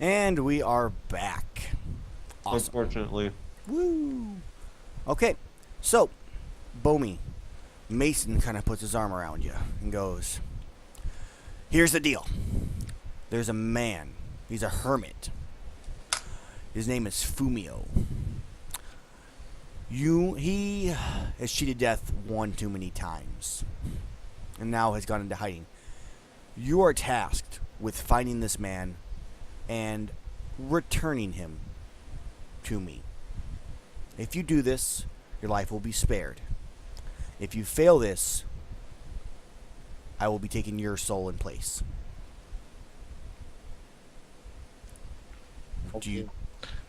And we are back. Awesome. Unfortunately. Woo. Okay, so, Bomi, Mason kind of puts his arm around you and goes, here's the deal. There's a man. He's a hermit. His name is Fumio. He has cheated death one too many times. And now has gone into hiding. You are tasked with finding this man and returning him to me. If you do this, your life will be spared. If you fail this, I will be taking your soul in place. Do you?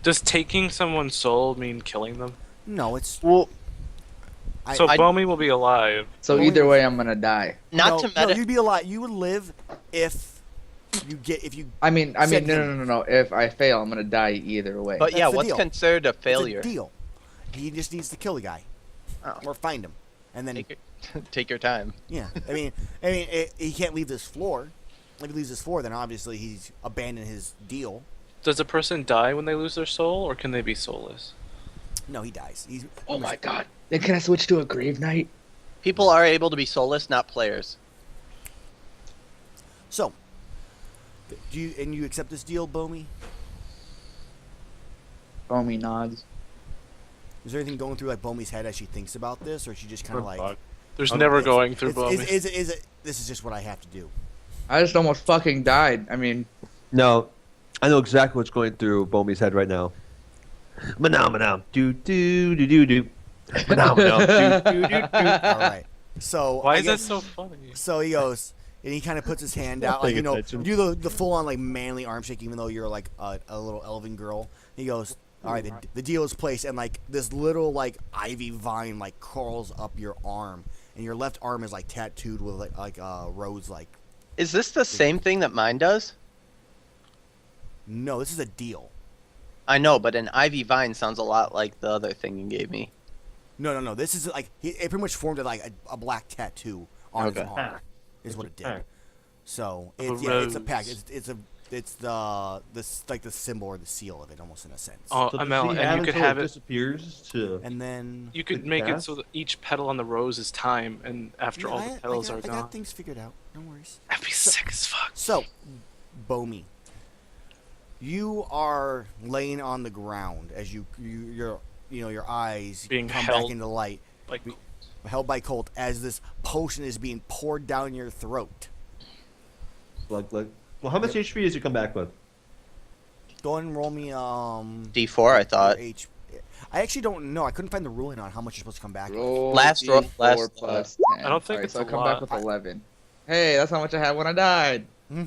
Does taking someone's soul mean killing them? No, it's. Well, So Bomi will be alive. so either way, I'm gonna die. No, you'd be alive. You would live if you. I mean, Said no. If I fail, I'm gonna die either way. But That's yeah, the what's deal. considered a It's a failure? deal. He just needs to kill the guy, Oh. or find him, and then Take your time. yeah. He can't leave this floor. If he leaves this floor, then obviously he's abandoned his deal. Does a person die when they lose their soul, or can they be soulless? No, he dies. Oh my god! Then can I switch to a grave knight? People are able to be soulless, not players. So, do you accept this deal, Bomi? Foamy nods. Is there anything going through like Bomi's head as she thinks about this, or is she just kind of like? There's Oh, never it's- going through it's- Bomi. Is it? This is just what I have to do. I just almost fucking died. I mean, No, I know exactly what's going through Bomi's head right now. Manam, do do do do do. Manam, do do do do. All right. So Why I is that guess- so funny? So he goes, and he kind of puts his hand out, like, Paying you know, attention. do the full on like manly arm shake, even though you're like a little elven girl. He goes, all right, the deal is placed, and like this little like ivy vine like crawls up your arm, and your left arm is like tattooed with like rose like. Is this the same thing that mine does? No, this is a deal. I know, but an ivy vine sounds a lot like the other thing you gave me. No. This is like it pretty much formed like a black tattoo on his Okay. arm, is what it did. pact. So A it's it's a rose. pact. It's the symbol or the seal of it, almost in a sense. Oh, So does Amell, he have and you could until have it. disappears to. And then You could Good make it path. so that each petal on the rose is time, and after all the petals are I gone, got things figured out. No worries. that'd be sick as fuck. So, Bomi, you are laying on the ground as your eyes Being come held. back into light, Like, held by Colt as this potion is being poured down your throat. Like, well, how much HP does he come back with? Go ahead and roll me D4, I thought. your I actually don't know. I couldn't find the ruling on how much you're supposed to come back with. roll Last roll- D4 last, plus 10. I don't think Alright, it's so a I come lot. back with 11. Hey, that's how much I had when I died. Because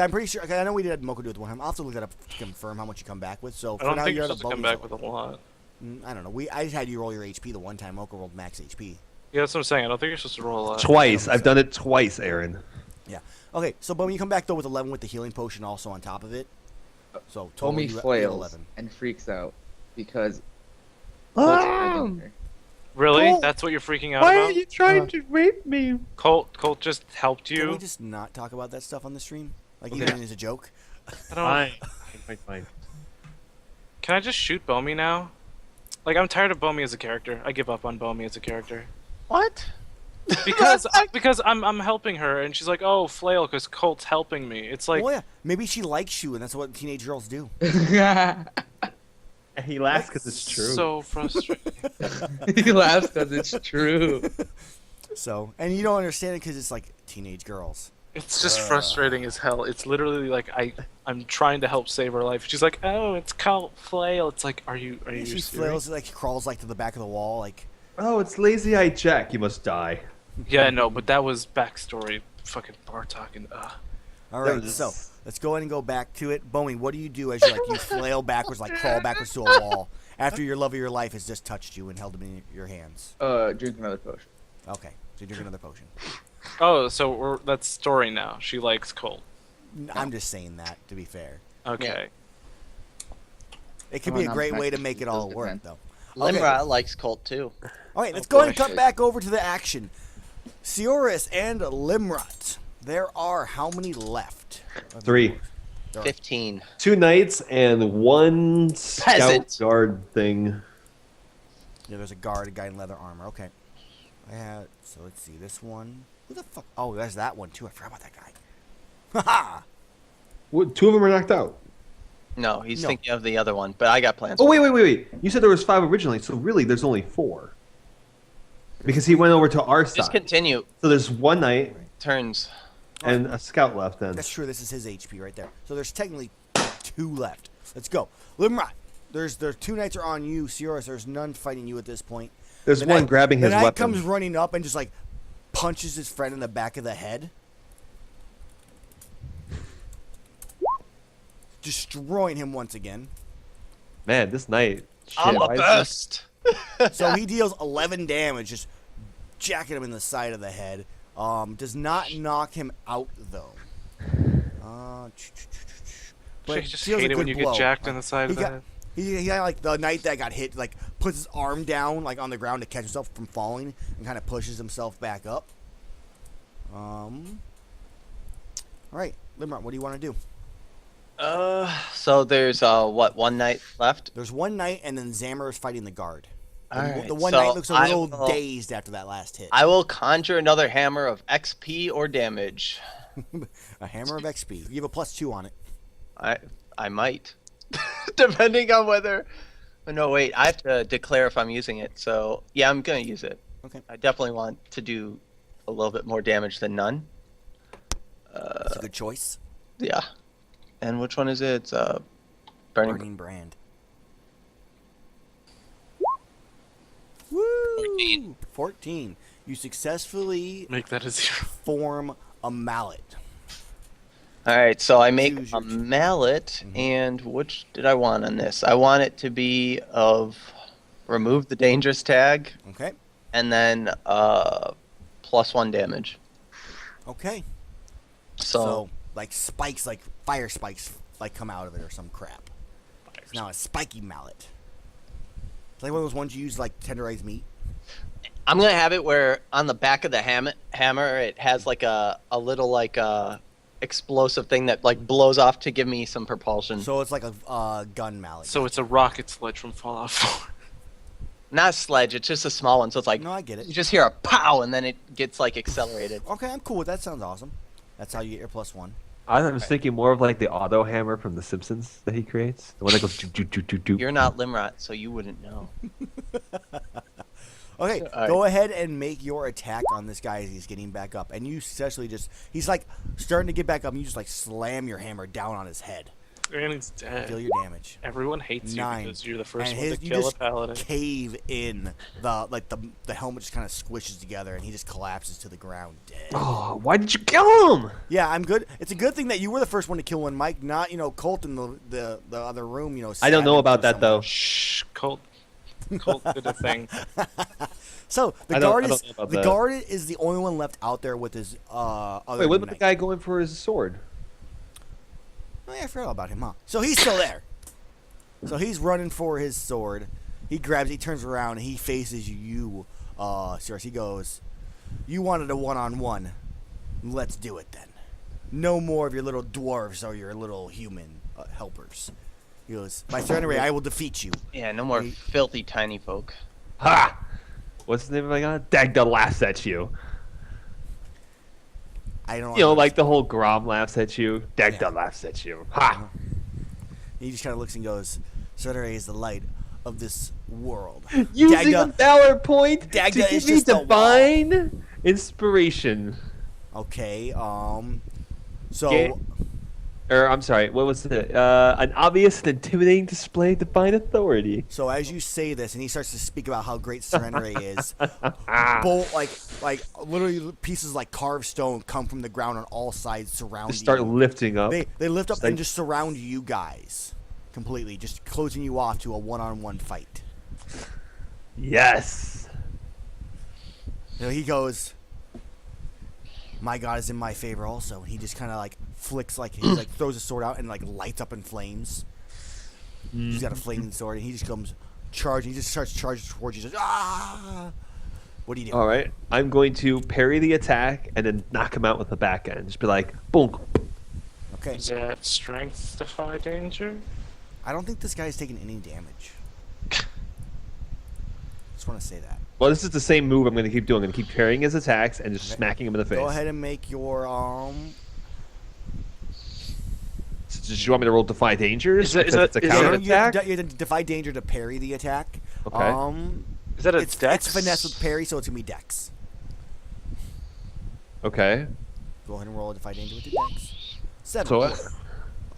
I'm pretty sure. Cause I know we did Moko do it one time. I'll have to look that up to confirm how much you come back with. So I for don't now, think you're you're at a supposed to come bonus back with level. a lot. I don't know. I just had you roll your HP the one time Moko rolled max HP. Yeah, that's what I'm saying. I don't think you're supposed to roll a lot. Twice. I've done it twice, Aaron. Yeah. Okay. So, but when you come back though with 11 with the healing potion also on top of it. So total Tommy you have flails 11. and freaks out because. Really? Colt, That's what you're freaking out about? trying to rape me? Colt just helped Can you. we just not talk about that stuff on the stream? Like Okay. even as a joke. I don't. Fine. Can I just shoot Bomi now? Like, I'm tired of Bomi as a character. I give up on Bomi as a character. What? Because I'm helping her, and she's like, oh, flail, because Colt's helping me. It's like, Well, yeah. Maybe she likes you, and that's what teenage girls do. He laughs because it's true. so frustrating. He laughs because it's true. So, and you don't understand it because it's like teenage girls. It's just frustrating as hell. It's literally like I'm trying to help save her life. She's like, oh, it's Colt flail. It's like, are you She serious? flails like crawls like to the back of the wall, like. Oh, it's lazy-eyed Jack. You must die. Yeah, no, but that was backstory. Fucking Bartok and All right, was- so let's go ahead and go back to it. Boeing, what do you do as you flail backwards, like crawl backwards to a wall after your love of your life has just touched you and held him in your hands? Drink another potion. Okay, so you drink another potion. oh, so that's story now. She likes Colt. I'm just saying that to be fair. Okay. It could Oh, be a no, great it's way not- to make it it all does work, depend. though. Limra likes Colt too. All right, let's Oh, go ahead and boy. cut back over to the action. Sioris and Limrut There are how many left? of 3. yours? There are 15. 2 knights and 1 scout Peasant. guard thing. Yeah, there's a guard, a guy in leather armor. Okay. So let's see. This one. Who the fuck? Oh, there's that one too. I forgot about that guy. Haha. What, 2 of them are knocked out. No, he's No. thinking of the other one, but I got plans. Oh, wait. You said there was 5 originally, so really there's only 4. Because he went over to our Just side. continue. So there's 1 knight Turns. and a scout left then. That's true. This is his HP right there. So there's technically 2 left. Let's go. Limrod. There's 2 knights are on you, Sirius. There's none fighting you at this point. There's The one knight- grabbing his the knight weapon. comes running up and just like punches his friend in the back of the head, destroying him once again. Man, this knight. Shit, I'm the why is best. So he deals 11 damage, just jacking him in the side of the head. Does not knock him out though. I just deals a hate it when good you blow. get jacked in the side He of the got, head. he got like the knight that got hit, like puts his arm down like on the ground to catch himself from falling, and kind of pushes himself back up. All right, Limrod, what do you want to do? So there's what, 1 knight left? There's one knight, and then Zammer is fighting the guard. The, Alright, the one so knight looks a I little will- dazed after that last hit. I will conjure another hammer of XP or damage. A hammer of XP. You have a +2 on it. I might, depending on whether. Oh, no, wait. I have to declare if I'm using it. So yeah, I'm gonna use it. Okay. I definitely want to do a little bit more damage than none. That's a good choice. Yeah. And which one is it? It's burning. Burning Brand. Woo! 14. You successfully Make that a 0. form a mallet. All right, so I make Choose a your mallet, Mhm. and which did I want on this? I want it to be of remove the dangerous tag, Okay. and then +1 damage. Okay. So, So, like spikes, like fire spikes, like come out of it or some crap. It's now a spiky mallet. It's like one of those ones you use like tenderized meat. I'm gonna have it where on the back of the hammer it has like a little like explosive thing that like blows off to give me some propulsion. So it's like a gun mallet. So it's a rocket sledge from Fallout 4. Not a sledge, it's just a small one. So it's like No, I get you it. just hear a pow and then it gets like accelerated. Okay, I'm cool with that. Sounds awesome. That's how you get your +1. I was thinking more of like the auto hammer from The Simpsons that he creates. The one that goes doop, doop, doop, doop, doop. You're not Limrod, so you wouldn't know. Okay, All right. go ahead and make your attack on this guy as he's getting back up. And you essentially he's like starting to get back up, and you just like slam your hammer down on his head. And he's dead. Deal your damage. Everyone hates 9. you because you're the first And one to you kill a just paladin. cave in. The helmet just kind of squishes together, and he just collapses to the ground dead. Oh, why did you kill him? Yeah, I'm good. It's a good thing that you were the first one to kill one, Mike, not Colt in the other room. I don't know stabbing about through that though. Shh, Colt did a thing. So the I don't- guard I don't is know about the that. guard is the only one left out there with his other Wait, what about the knight. guy going for his sword? Oh, yeah, I forgot about him, huh? So he's still there. So he's running for his sword. He grabs it, he turns around, and he faces you, Sirius. He goes, "You wanted a one-on-one. Let's do it then. No more of your little dwarves or your little human helpers." He goes, "By Serenity, I will defeat you." Yeah, no more He- filthy tiny folk. Ha! What's the name of my guy? Dagda laughs at you. I don't You know, like the whole Grom laughs at you. Dagda Yeah. laughs at you. Ha! He just kind of looks and goes, "Serenity is the light of this world." Using Dagda- a valor point Dagda to is give me just a wall. divine inspiration. Okay, so Ga- Or, I'm sorry, what was it? An obvious and intimidating display of divine authority. So as you say this, and he starts to speak about how great Serenity is, bolt like literally pieces like carved stone come from the ground on all sides, surrounding Just start you. lifting up. They lift up Just and like- just surround you guys completely, just closing you off to a one-on-one fight. Yes. He goes, "My God is in my favor also." And he just kind of like flicks, like he like throws his sword out and like lights up in flames. He's got a flaming sword, and he just comes charging. He just starts charging towards you. Just, ah! What do you do? All right. I'm going to parry the attack and then knock him out with the back end. Just be like, boom. Okay. Is that strength defy danger? I don't think this guy's taking any damage. Just want to say that. Well, this is the same move I'm going to keep doing. I'm going to keep parrying his attacks and just Okay. smacking him in the face. Go ahead and make your So, do you want me to roll Defy Danger? Is that- Because it's a is that- counter you attack? have to defy danger to parry the attack. Okay. Is that a It's dex? finesse with parry, so it's gonna be dex. Okay. Go ahead and roll a defy danger with your dex. 7. So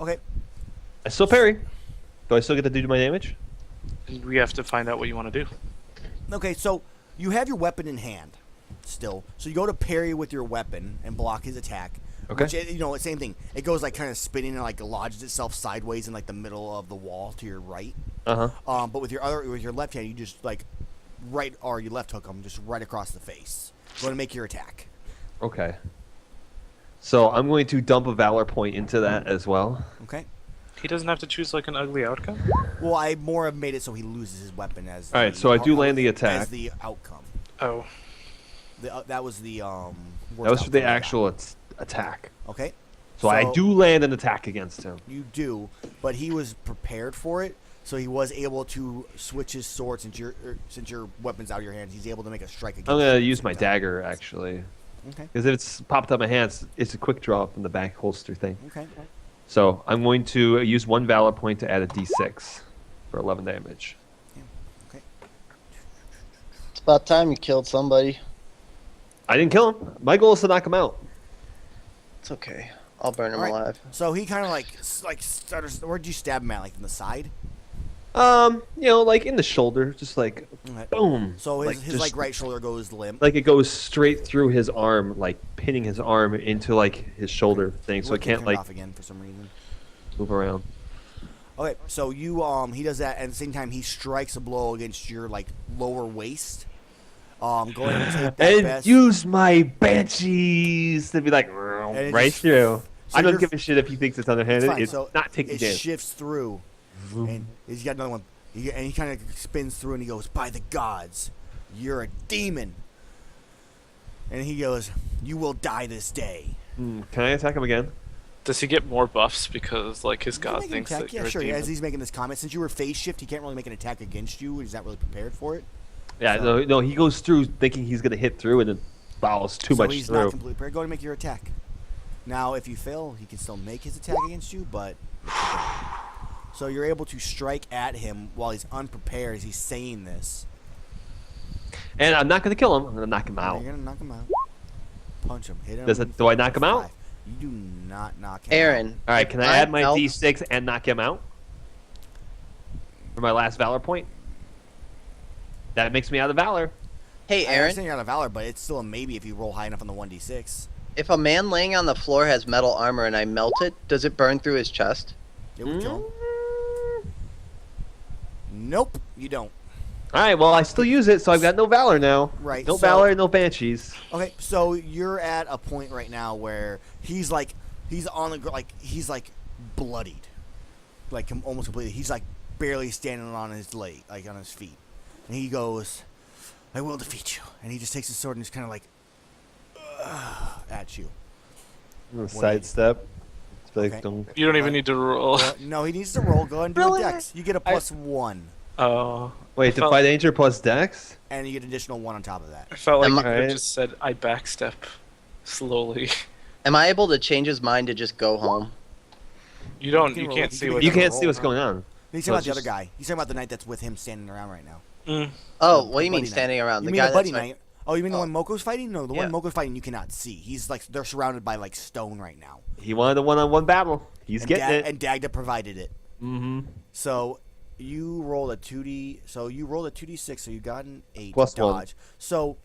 Okay. I still parry. Do I still get to do my damage? And we have to find out what you want to do. Okay. So you have your weapon in hand, still. So you go to parry with your weapon and block his attack. Okay. Which, same thing. It goes like kind of spinning and like lodges itself sideways in like the middle of the wall to your right. Uh-huh. But with your left hand, you just like right or you left hook him just right across the face. Go ahead and make your attack. Okay. So I'm going to dump a Valor point into that as well. Okay. He doesn't have to choose like an ugly outcome. Well, I more have made it so he loses his weapon as. All right, so I do land the attack. as the outcome. Oh, That was the That was for the actual attack. Okay. So I do land an attack against him. You do, but he was prepared for it, so he was able to switch his sword since your weapon's out of your hands. He's able to make a strike against. I'm you going at to the use same my time. dagger, actually. Okay. Because if it's popped out my hands, it's a quick draw from the back holster thing. Okay. So I'm going to use 1 Valor point to add a d6 for 11 damage. Okay. It's about time you killed somebody. I didn't kill him. My goal is to knock him out. It's okay. I'll burn him All right. alive. So he kind of like starts. Where'd you stab him at? Like in the side? Like in the shoulder, just like Okay. boom. So his just- right shoulder goes limp. like it goes straight through his arm, like pinning his arm into like his shoulder thing, so We'll it can't turn like off again for some reason. move around. Okay, so you he does that, and at the same time he strikes a blow against your like lower waist. Go ahead and take that And best. use my banshees to be like it right just- through. so I don't you're- give a shit if he thinks it's It's underhanded. fine. It's So not taking it damage. shifts through, and he's got another one. And he kind of spins through, and he goes, "By the gods, you're a demon." And he goes, "You will die this day." Can I attack him again? does he get more buffs because like his You can god make an thinks attack. that Yeah, you're a sure. demon? As he's making this comment, since you were phase shift, he can't really make an attack against you. He's not really prepared for it. Yeah, So- no, he goes through thinking he's gonna hit through, and then follows too so much he's through. not completely prepared. Go ahead and make your attack. Now, if you fail, he can still make his attack against you, but so you're able to strike at him while he's unprepared as he's saying this. And I'm not gonna kill him. I'm gonna knock him You're out. gonna knock him out. Punch him. Hit him. Do I knock him out? 5. You do not knock him Aaron. All right, can I I add my help- d6 and knock him out for my last Valor point? That makes me out of Valor. Hey, out. I Aaron. understand you're out of valor, but it's still a maybe if you roll high enough on the 1d6. If a man laying on the floor has metal armor and I melt it, does it burn through his chest? It would kill him. Mm. Nope, you don't. All right, well I still use it, so I've got no Valor now. Right, No so- Valor, no Banshees. Okay, so you're at a point right now where he's on the like he's like bloodied, like almost completely. He's like barely standing on his leg, like on his feet, and he goes, "I will defeat you." And he just takes his sword and just kind of like at you. Sidestep. It's like, Okay. don't- You don't even need to roll. No, he needs to roll. Go ahead and do Really? a dex. You get a +1, Oh, Wait, felt- Defy Danger plus Dex? and you get an additional 1 on top of that. I felt like Am you I- could have Alright. just said I backstep slowly. Am I able to change his mind to just go home? You don't. can You roll can't it. see You what. You can can't roll see what's now. going on. He's So talking about it's the other just- guy. He's talking about the knight that's with him standing around right now. Oh, The what do you mean buddy knight. standing around? You The mean guy the buddy that's knight? Oh, you mean the Oh. one Moko's fighting? No, the Yeah. one Moko's fighting you cannot see. He's like they're surrounded by like stone right now. He wanted a one-on-one battle. He's And getting it. And Dagda provided it. Mm-hmm. So you rolled a 2d. So you rolled a 2d6. So you got an 8 Plus one. dodge. So,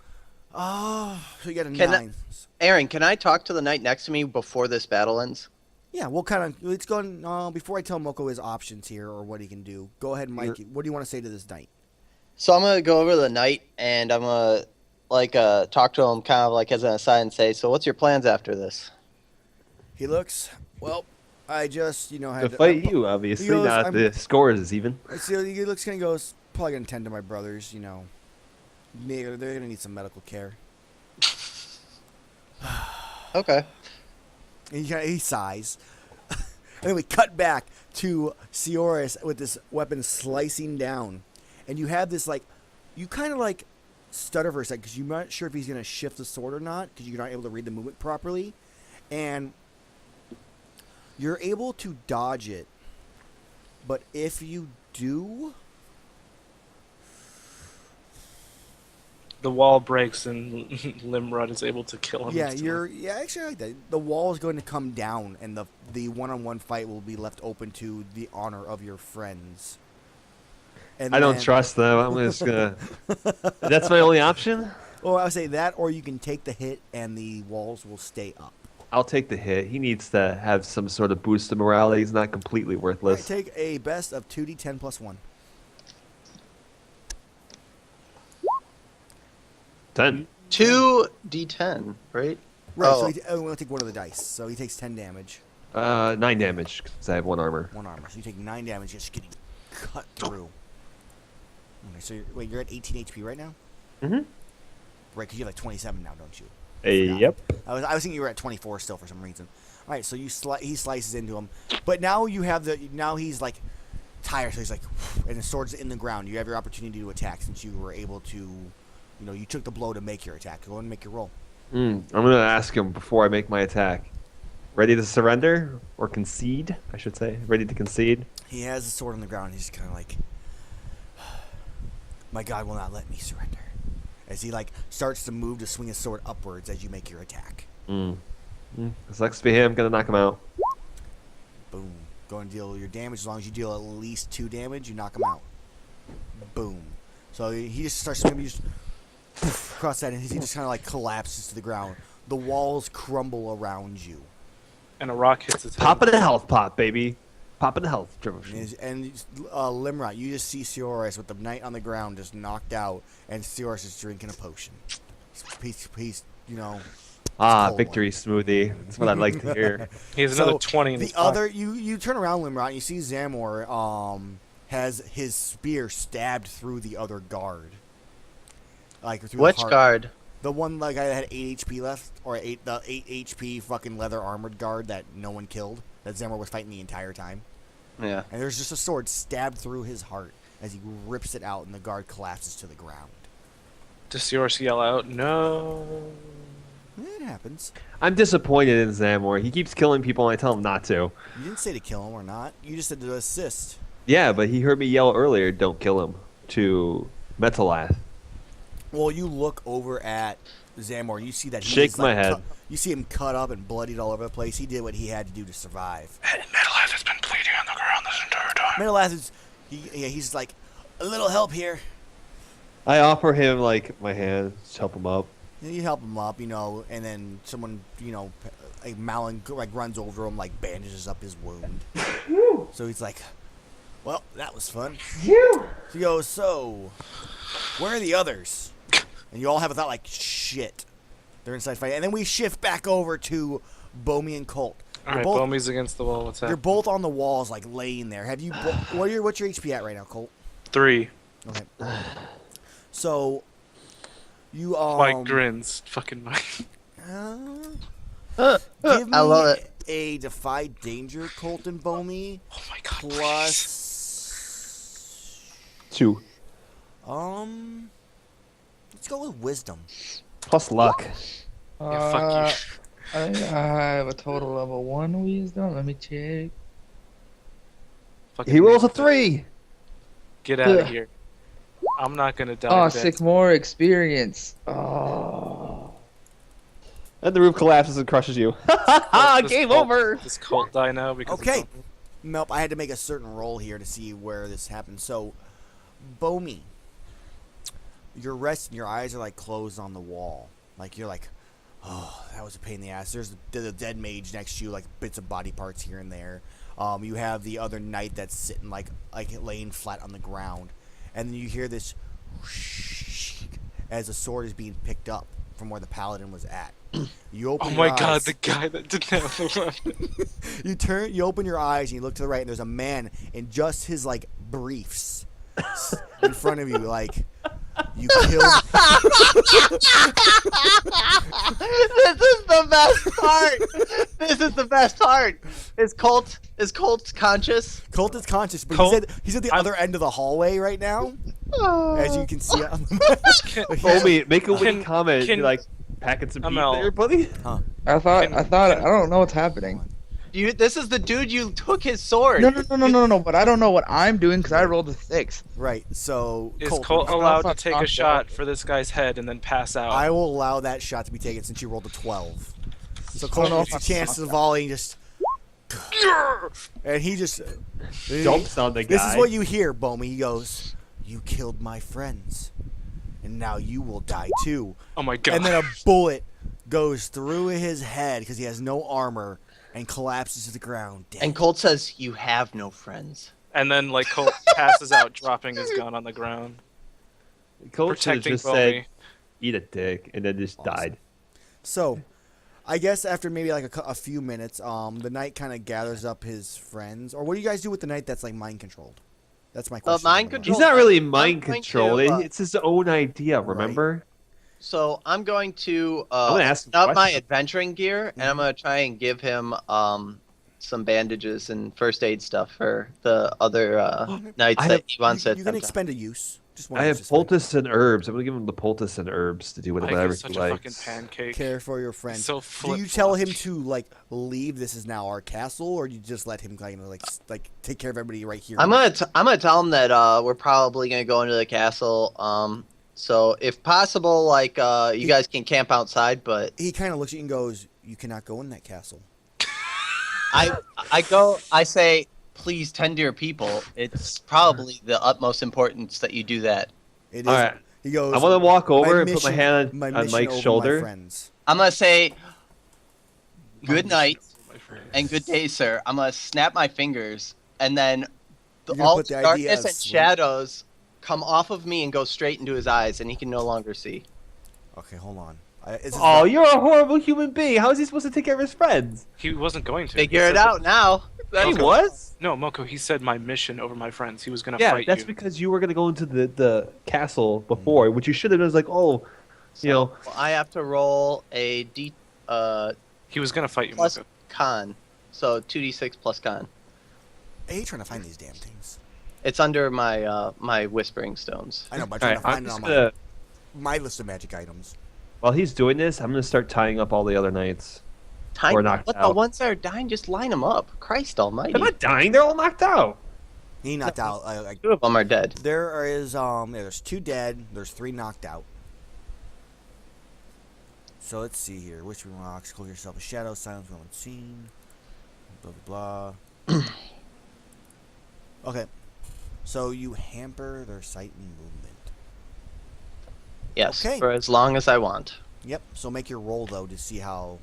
so you got a Can I- 9. Aaron, can I talk to the knight next to me before this battle ends? Yeah, we'll kind of let's go. Before I tell Moko his options here or what he can do, go ahead, Mike. What do you want to say to this knight? So I'm gonna go over to the knight and I'm gonna talk to him kind of like as an aside and say, so what's your plans after this? He looks well. I just To had fight you, obviously, he goes, not I'm- the scores is even. So he looks kind of goes probably gonna tend to my brothers. They're gonna need some medical care. Okay. And he sighs. And then we cut back to Sioris with this weapon slicing down, and you have this like, you kind of like stutter for a second because you're not sure if he's gonna shift the sword or not because you're not able to read the movement properly, and you're able to dodge it, but if you do, The wall breaks and Limrod is able to kill him. yeah, instantly. actually I like that. The wall is going to come down, and the one-on-one fight will be left open to the honor of your friends. And I don't then- trust them. I'm just gonna. That's my only option. Well, I would say that, or you can take the hit, and the walls will stay up. I'll take the hit. He needs to have some sort of boost to morale. He's not completely All right, worthless. take a best of 2d10 plus 1. 10. 2d10, right? Right, Oh. so we'll take one of the dice. So he takes 10 damage, 9 damage because I have 1 armor. 1 armor. So you take 9 damage, just getting cut through. Okay, so you're at 18 HP right now? Mm-hmm. Right, because you have like 27 now, don't you? Yep. I was thinking you were at 24 still for some reason. All right, so he slices into him, but now he's like tired, so he's like, and his sword's in the ground. You have your opportunity to attack since you were able to, you took the blow to make your attack. Go ahead and make your roll. I'm gonna ask him before I make my attack. Ready to surrender or concede? I should say. Ready to concede. He has the sword on the ground. He's kind of like, my God will not let me surrender. As he like starts to move to swing his sword upwards as you make your attack. Sucks to be him. Gonna knock him out. Boom. Go and deal your damage. As long as you deal at least 2 damage, you knock him out. Boom. So he just starts swimming. You just cross that, and he just kind of like collapses to the ground. The walls crumble around you. And a rock hits his head. Pop in a health pot, baby. Pop in a health potion. And Limrod, you just see Sioris with the knight on the ground just knocked out, and Sioris is drinking a potion. He's cold Victory smoothie. That's what I'd like to hear. He has another So, 20 in his the other, you turn around, Limrod, and you see Zamor has his spear stabbed through the other guard. Like through Which the heart. guard? The one like guy that had 8 HP left, or the 8 HP fucking leather armored guard that no one killed, that Zamor was fighting the entire time. Yeah. And there's just a sword stabbed through his heart as he rips it out, and the guard collapses to the ground. Does yours yell out, no? It happens. I'm disappointed in Zamor. He keeps killing people and I tell him not to. You didn't say to kill him or not. You just said to assist. Yeah, but he heard me yell earlier, don't kill him, to Metalath. Well, you look over at Zamor, and you see that he Shake is, my like, head. You see him cut up and bloodied all over the place. He did what he had to do to survive. And Metalath has been bleeding on the ground this entire time. Metalath is, he's like, a little help here. I offer him, like, my hand, just help him up. And you help him up, and then someone, like Malin, like runs over him, like bandages up his wound. So he's like, well, that was fun. So he goes, so, where are the others? And you all have a thought like, shit. They're inside fighting. And then we shift back over to Bomi and Colt. Alright, Bomi's against the wall. What's You're that? both on the walls, like laying there. Have you? What's your HP at right now, Colt? 3. Okay. So, you Mike grins. Fucking Mike. give me I love it. a Defy Danger, Colt and Bomi, Oh my god. Please. plus 2. let's go with Wisdom. Plus luck. Yeah, fuck you. I have a total of a 1 wisdom. Let me check. Fucking He rolls a 3. Get out of Ugh. here. I'm not gonna die. Oh, today. 6 more experience. Oh. And the roof collapses and crushes you. Does Game Colt- over! Does Colt die now? Because Okay. of Bomi? Nope, I had to make a certain roll here to see where this happened. So, Bomi, you're resting. Your eyes are like closed on the wall. Like you're like, oh, that was a pain in the ass. There's the dead mage next to you, like bits of body parts here and there. You have the other knight that's sitting like laying flat on the ground, and then you hear this whoosh as the sword is being picked up from where the paladin was at. You open Oh your my god, eyes. the guy that didn't have the weapon. You open your eyes and you look to the right, and there's a man in just his like briefs in front of you, like You killed. This is the best part. This is the best part. Is Colt conscious? Colt is conscious, but Colt- he's at the other end of the hallway right now, as you can see. On the map. Homie, make a witty Can- comment. can- You like packing some heat Amell. there, buddy? I don't know what's happening. This is the dude you took his sword. No, but I don't know what I'm doing because I rolled a 6. Right. So Is Colt, Colt allowed to take a knocked shot out. for this guy's head and then pass out? I will allow that shot to be taken since you rolled a 12. So I Colt don't know gets if a I'm chance to knocked volley and just. And he just Jumps on the guy. This is what you hear, Bomey. He goes, "You killed my friends, and now you will die too." Oh my god. And then a bullet goes through his head because he has no armor and collapses to the ground. Dead. And Colt says, "You have no friends." And then like Colt passes out, dropping his gun on the ground, Coach should have protecting just Bomey. said, "Eat a dick," and then just died. So, I guess after maybe like a few minutes, the knight kind of gathers up his friends. Or what do you guys do with the knight that's like mind controlled? That's my question. mind Number one. control- He's not really I'm mind going controlled. to, It's his own idea. Remember? So I'm going to I'm gonna ask him up my questions. adventuring gear, and I'm gonna try and give him some bandages and first aid stuff for the other knights I that have- he wants You to can attempt on. expend a use. Just one I have use is fine. poultice and herbs. I'm gonna give him the poultice and herbs to do with Mike whatever is such he a fucking likes. pancake. Care for your friend. So do you tell him flip-flopped. to like leave? This is now our castle, or do you just let him kind of like take care of everybody right here? I'm gonna tell him that we're probably gonna go into the castle. So if possible, like you guys can camp outside, but He kind of looks at you and goes, "You cannot go in that castle." I say, please tend to your people. It's probably the utmost importance that you do that. It is. All right. He goes. I want to walk over and put my mission- hand my on mission Mike's over my shoulder. friends. I'm gonna say, good night My friend. and good day, sir. I'm gonna snap my fingers, and then You're gonna all put the darkness idea and of sleep. shadows come off of me and go straight into his eyes, and he can no longer see. Okay, hold on. Is this Oh, not- you're a horrible human being. How is he supposed to take care of his friends? He wasn't going to. Figure He it said out now. He Okay. was? No, Moko. He said my mission over my friends. He was gonna Yeah, fight that's you. because you were gonna go into the castle before, which you should have done. Is like, oh, you know, Well, I have to roll a He was gonna fight you, plus Moko. con, so 2d6 plus con. I hate trying to find these damn things. It's under my my whispering stones. I know, but all I'm right. trying I'm to just find it gonna. on my list of magic items. While he's doing this, I'm gonna start tying up all the other knights. Time, Or knocked what the out. ones that are dying, just line them up. Christ Almighty! They're not dying. They're all knocked out. He knocked out. 2 of them are dead. There is there's 2 dead. There's 3 knocked out. So let's see here. Whispering rocks, call yourself a shadow, silence when unseen. Blah blah blah. Okay. So you hamper their sight and movement. Yes, Okay. for as long as I want. Yep. So make your roll though to see how.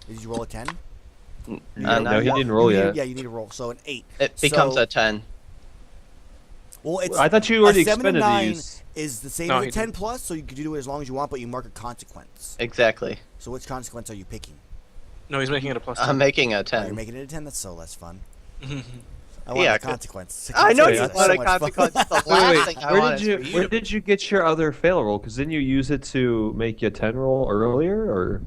Did you roll a 10? No, he didn't roll You need- yet. Yeah, you need to roll. So an 8. It becomes So- a 10. Well, it's I thought you already a 7 and expended 9 these. is the same No, as a he 10 didn't. plus, so you can do it as long as you want, but you mark a consequence. Exactly. So which consequence are you picking? No, he's making it a plus. I'm making a Oh, 10. you're making it a 10? That's so less fun. 10. I want Yeah, a 'cause- consequence. I know Wait, you that's want so a much fun. consequence. It's the Wait, last wait, thing I where want did is you for you where to- did you get your other fail roll? Because didn't you use it to make your 10 roll earlier, or?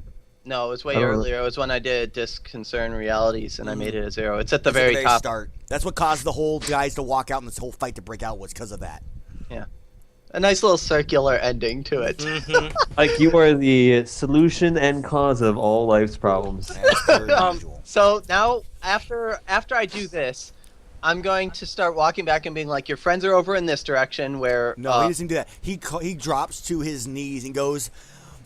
No, it was way I don't know. earlier. It was when I did Disconcern Realities, and I made it a 0. It's at the It's at very top. start. That's what caused the whole guys to walk out and this whole fight to break out was because of that. A nice little circular ending to it. Mhm. Like you are the solution and cause of all life's problems. As per usual. So now, after I do this, I'm going to start walking back and being like, your friends are over in this direction where... No, he doesn't do that. He drops to his knees and goes,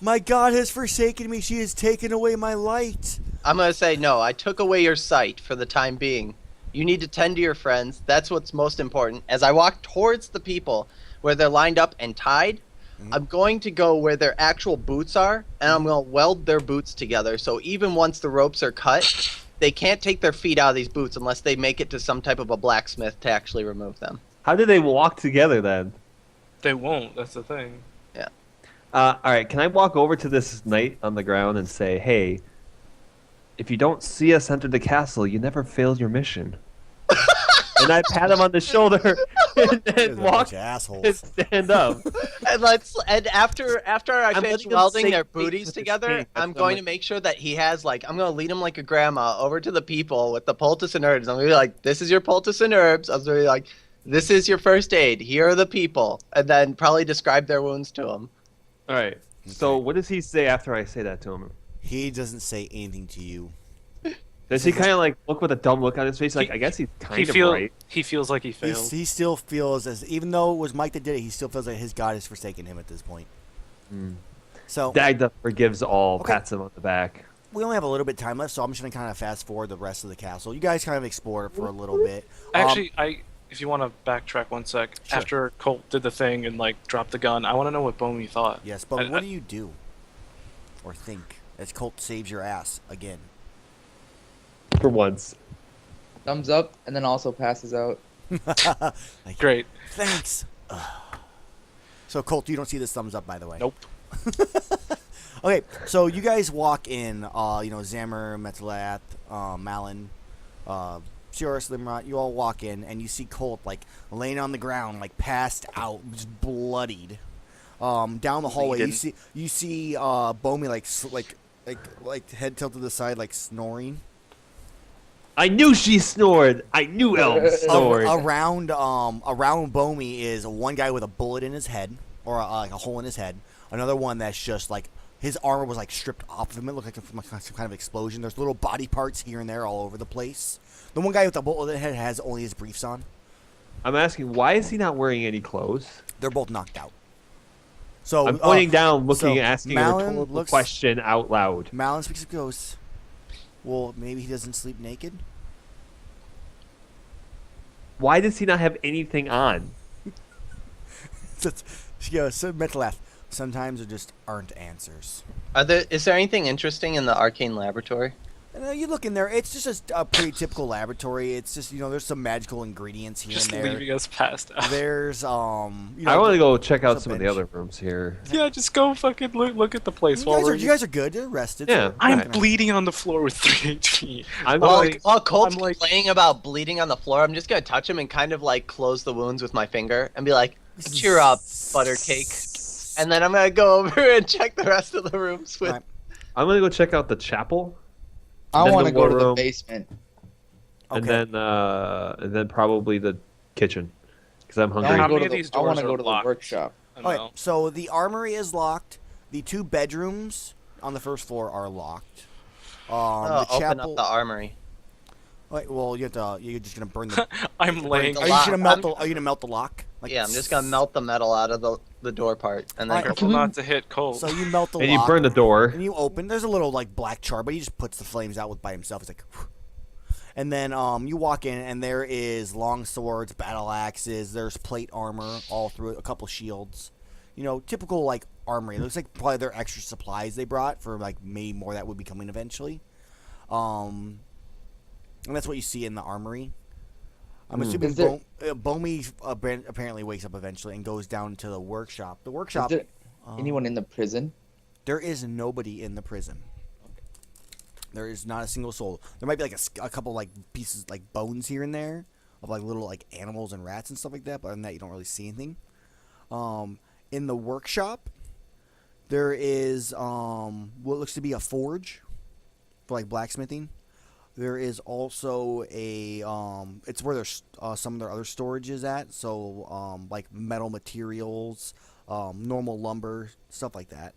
"My God has forsaken me. She has taken away my light." I'm going to say, no, I took away your sight for the time being. You need to tend to your friends. That's what's most important. As I walk towards the people where they're lined up and tied, I'm going to go where their actual boots are, and I'm going to weld their boots together. So even once the ropes are cut, they can't take their feet out of these boots unless they make it to some type of a blacksmith to actually remove them. How did they walk together then? They won't. That's the thing. All right, can I walk over to this knight on the ground and say, "Hey, if you don't see us enter the castle, you never failed your mission." and I pat him on the shoulder and You guys then are a walk bunch of and assholes. stand up. And after I I'm finish letting them welding save their face booties with his together, cane. I'm That's going like- to make sure that he has like I'm gonna lead him like a grandma over to the people with the poultice and herbs. I'm gonna be like, this is your poultice and herbs. I was gonna be like, this is your first aid. Here are the people, and then probably describe their wounds to him. All right. So Okay. what does he say after I say that to him? He doesn't say anything to you. Does he kind of like look with a dumb look on his face? Like, I guess he's kind of right. He feels like he failed. He still feels as, even though it was Mike that did it, he still feels like his God has forsaken him at this point. So Dagda forgives all, Okay. pats him on the back. we only have a little bit of time left, so I'm just gonna kind of fast forward the rest of the castle. You guys kind of explore it for a little bit. Actually, if you want to backtrack 1 sec, Sure. after Colt did the thing and like dropped the gun, I want to know what Bomi thought. Yes, but I- what do you do or think as Colt saves your ass again? For once. Thumbs up, and then also passes out. Like, Great. thanks. So Colt, you don't see this thumbs up, by the way. Nope. Okay, so you guys walk in. Zammer, Metalath, Malin, Shiorus, Limrod. You all walk in, and you see Colt like laying on the ground, like passed out, just bloodied. Down the hallway, Bleeding. you see Bomi like head tilted to the side, like snoring. I knew she snored. I knew elves snored. Around Bomi is one guy with a bullet in his head, or like a hole in his head. Another one that's just like his armor was like stripped off of him. It looked like from some kind of explosion. There's little body parts here and there all over the place. The one guy with the bullet in the head has only his briefs on. I'm asking, why is he not wearing any clothes? They're both knocked out. So I'm pointing down, looking, so asking Malin a rhetorical looks- question out loud. Malin speaks and goes, "Well, maybe he doesn't sleep naked." Why does he not have anything on? She goes, "So Metalath, sometimes there just aren't answers." Is there anything interesting in the arcane laboratory? And you look in there; it's just a pretty typical laboratory. It's just there's some magical ingredients here Just and there. leaving us passed out. There's I want to go check out there's a some of the bench. other rooms here. Yeah, just go fucking look at the place while You guys are good. You're rested. Yeah. I'm Okay. bleeding on the floor with 3 HP. I'm While, going. while Colt's I'm like- complaining about bleeding on the floor, I'm just gonna touch him and kind of like close the wounds with my finger and be like, "Cheer up, buttercake." And then I'm gonna go over and check the rest of the rooms with. Right. I'm gonna go check out the chapel, I Then want the to go to war the room. basement. Okay. and then probably the kitchen, because I'm I hungry. wanna How go many to of the- these I want doors to are go to the locked? workshop. All right, so the armory is locked. The 2 bedrooms on the first floor are locked. The Open chapel. up the armory. Wait, well, you're just gonna burn the. I'm laying. the Are you lock. gonna melt the? Are you gonna melt the lock? Like, Yeah, I'm just gonna melt the metal out of the door part, and then Alright, Careful not to hit Colt. So you melt the And lock. you burn the door. And you open. There's a little like black char, but he just puts the flames out with by himself. It's like, and then you walk in, and there is long swords, battle axes. There's plate armor all through it. A couple shields. Typical like armory. It looks like probably their extra supplies they brought for like maybe more that would be coming eventually. And that's what you see in the armory. I'm assuming Is there- Bomi apparently wakes up eventually and goes down to the workshop. The Is workshop. there anyone in the prison? There is nobody in the prison. There is not a single soul. There might be like a couple like pieces like bones here and there of like little like animals and rats and stuff like that. But other than that, you don't really see anything. In the workshop, there is what looks to be a forge for like blacksmithing. There is also a it's where there's some of their other storage is at. So like metal materials, normal lumber, stuff like that.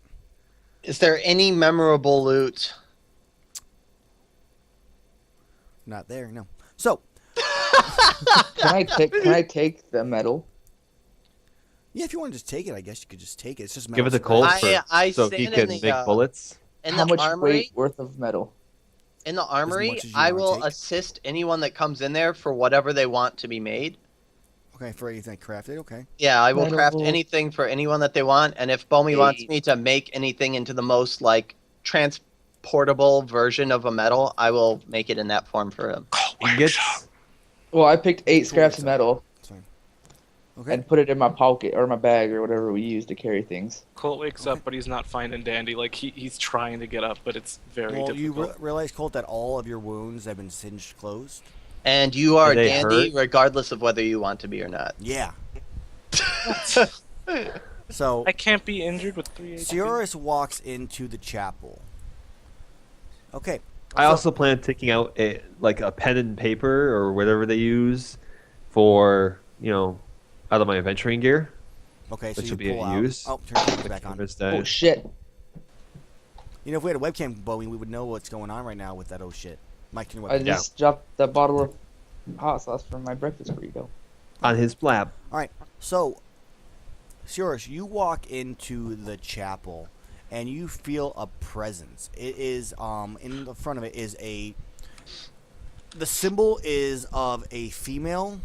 is there any memorable loot? Not there, no. So, Can I take the medal? yeah, if you want to just take it, I guess you could just take it. It's just Give it metal to Colt scrap. I so he stand can in the, make bullets. In How the much armory, weight worth of metal? in the armory, much as you I wanna will take. assist anyone that comes in there for whatever they want to be made. Okay, for anything crafted, okay. Yeah, I will craft Metal. anything for anyone that they want, and if Bomi wants me to make anything into the most like transportable version of a metal, I will make it in that form for him. He gets. Well, I picked 8 scraps of metal That's fine. Okay. and put it in my pocket or my bag or whatever we use to carry things. Colt wakes up, but he's not fine and dandy. Like he's trying to get up, but it's very Well, you difficult. realize, Colt, that all of your wounds have been singed closed. And you are they dandy hurt? regardless of whether you want to be or not. Yeah. So I can't be injured with 3 HP. Seorus walks into the chapel. Okay. I also plan on taking out a pen and paper or whatever they use for, out of my adventuring gear. Okay, so Which you will be pull of out. use. Oh, turn the back on. Camera's Oh dead. shit. You know, if we had a webcam, Bowie, we would know what's going on right now with that. Oh shit, Mike, turn the I webcam. just dropped the bottle of hot sauce from my breakfast burrito. On his lap. All right, so Seorus, you walk into the chapel, and you feel a presence. It is in the front of it is the symbol is of a female,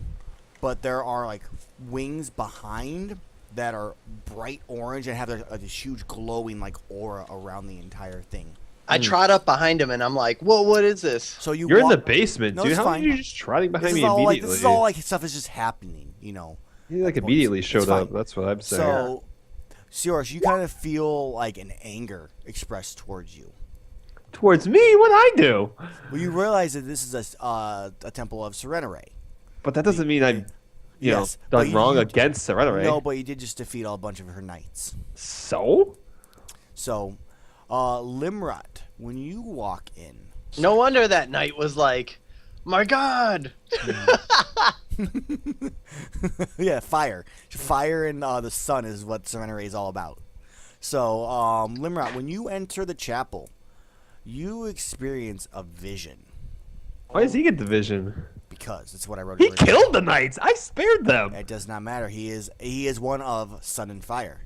but there are like wings behind that are bright orange and have this huge glowing like aura around the entire thing. I trot up behind him and I'm like, "Whoa, what is this?" So You're in walk, the basement, No, dude. it's How fine. are you just trotting behind this me is all immediately? this is all like stuff is just happening, He at immediately points. showed It's up. fine. That's what I'm saying. So, Seorus, you kind of feel like an anger expressed towards you. Towards me? What'd I do? Well, you realize that this is a temple of Serenere. But that doesn't mean I'm, Yes, but done wrong you- against Serenere. No, but you did just defeat a bunch of her knights. So? So, Limrat, when you walk in, No wonder that night was like, "My God!" yeah, fire and the sun is what Serenere is all about. So, Limrat, when you enter the chapel, you experience a vision Why does he get the vision? because it's what I wrote. He originally. killed the knights. I spared them. It does not matter. He is one of sun and fire.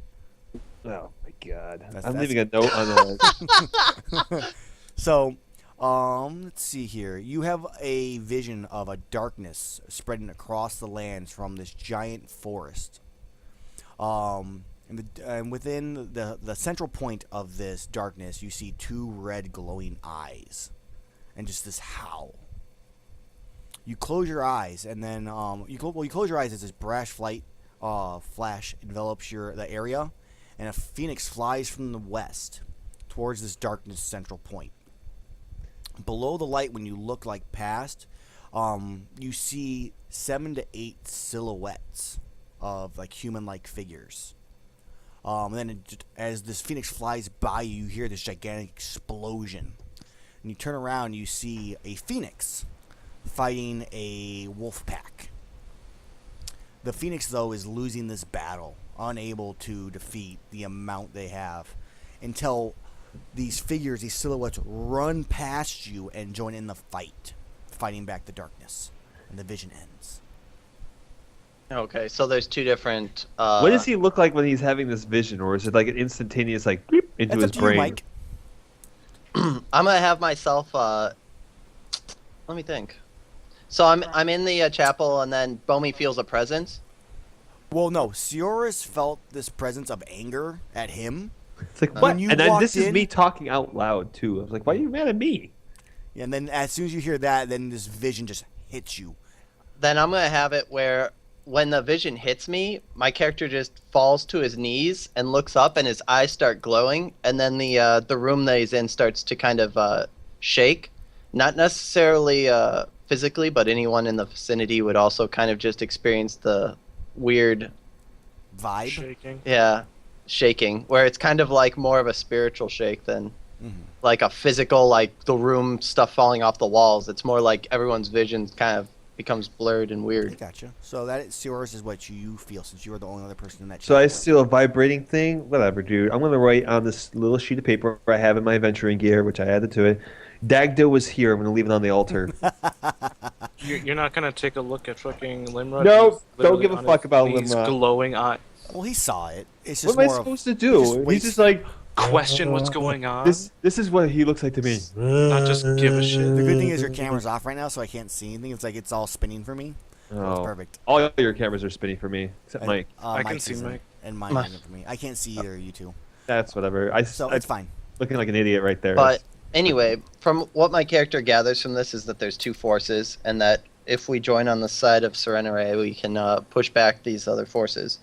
Oh my god. That's- I'm that's- leaving a note on the. So, let's see here. You have a vision of a darkness spreading across the lands from this giant forest. And within the central point of this darkness, you see two red glowing eyes, and just this howl. You close your eyes, and then you close your eyes as this brash flash envelops the area, and a phoenix flies from the west towards this darkness central point. Below the light, when you look past, you see 7 to 8 silhouettes of human-like figures. And then as this phoenix flies by you, you hear this gigantic explosion, and you turn around, and you see a phoenix fighting a wolf pack. The phoenix, though, is losing this battle, unable to defeat the amount they have, until these figures, these silhouettes, run past you and join in the fight, fighting back the darkness, and the vision ends. Okay, so there's two different. What does he look like when he's having this vision, or is it like an instantaneous beep into That's his up to brain? you, Mike. I'm gonna have myself. Let me think. So I'm in the chapel, and then Bomi feels a presence. Well, no, Seorus felt this presence of anger at him. It's like When what? you And then walked this is in- me talking out loud too. I was like, why are you mad at me? And then as soon as you hear that, then this vision just hits you. Then I'm gonna have it where when the vision hits me, my character just falls to his knees and looks up, and his eyes start glowing, and then the room that he's in starts to kind of shake. Not necessarily physically, but anyone in the vicinity would also kind of just experience the weird, Vibe. Shaking. shaking, where it's kind of like more of a spiritual shake than Mhm. like a physical, like the room stuff falling off the walls. It's more like everyone's vision kind of becomes blurred and I weird. gotcha. So Seorus is what you feel, since you are the only other person in that So I chapel. steal a vibrating thing. Whatever, dude. I'm gonna write on this little sheet of paper I have in my adventuring gear, which I added to it. Dagdo was here. I'm gonna leave it on the altar. You're not gonna take a look at fucking Limrod? No, who's don't literally give a on fuck his about knees, Limrod. glowing eye. Well, he saw it. It's What just am I more of supposed to just do? wait- He's just like Question what's going on. this is what he looks like to me. Not just give a shit. The good thing is your camera's off right now, so I can't see anything. It's all spinning for me. So it's Oh, perfect. all your cameras are spinning for me except Mike. I can Mike's see isn't, Mike. and mine Mike. isn't for me. I can't see either of you two, That's whatever. so I'm it's fine. looking like an idiot right there. But anyway, from what my character gathers from this is that there's two forces, and that if we join on the side of Serenere, we can push back these other forces.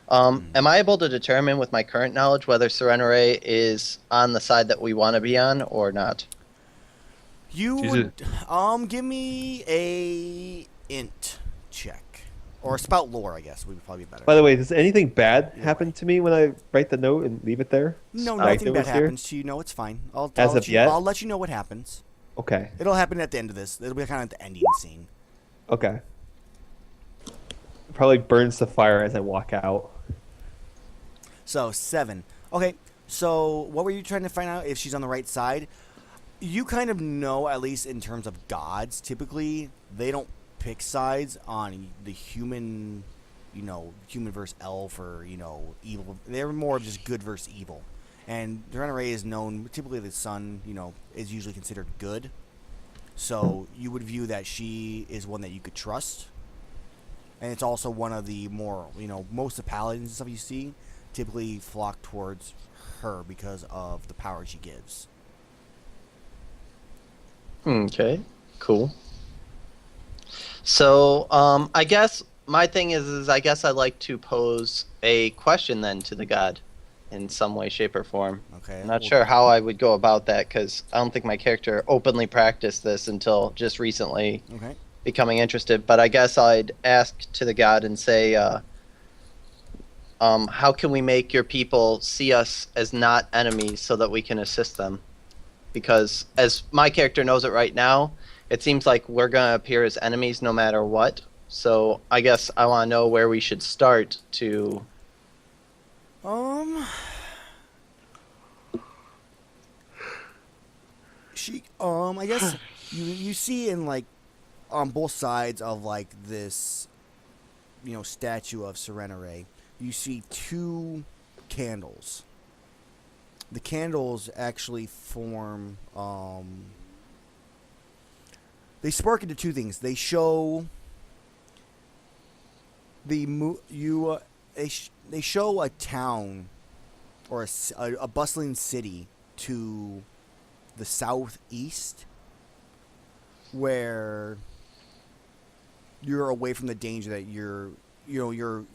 Am I able to determine with my current knowledge whether Serenere is on the side that we want to be on or not? You She's would, give me a int check. Or spout lore, I guess, would probably be better. By the way, does anything bad You're happen right. to me when I write the note and leave it there? No, Like nothing it bad was here? happens to you. No, it's fine. As of yet? I'll let you know what happens. Okay. It'll happen at the end of this. It'll be kind of the ending scene. Okay. Probably burns the fire as I walk out. So 7. Okay. So what were you trying to find out if she's on the right side? You kind of know, at least in terms of gods. Typically, they don't pick sides on the human, human versus elf or evil. They're more of just good versus evil. And Serenity is known. Typically, the sun, is usually considered good. So you would view that she is one that you could trust. And it's also one of the more, most of the paladins and stuff you see typically flock towards her because of the power she gives. Okay, cool. So, I guess my thing is I guess I'd like to pose a question then to the god in some way, shape, or form. Okay. I'm not sure how I would go about that because I don't think my character openly practiced this until just recently Okay. becoming interested. But I guess I'd ask to the god and say, how can we make your people see us as not enemies so that we can assist them? Because as my character knows it right now, it seems like we're going to appear as enemies no matter what. So I guess I want to know where we should start to... I guess you see in on both sides of this statue of Serenity, you see 2 candles. The candles actually form they spark into 2 things. They show they show a town or a bustling city to the southeast where you're away from the danger that you're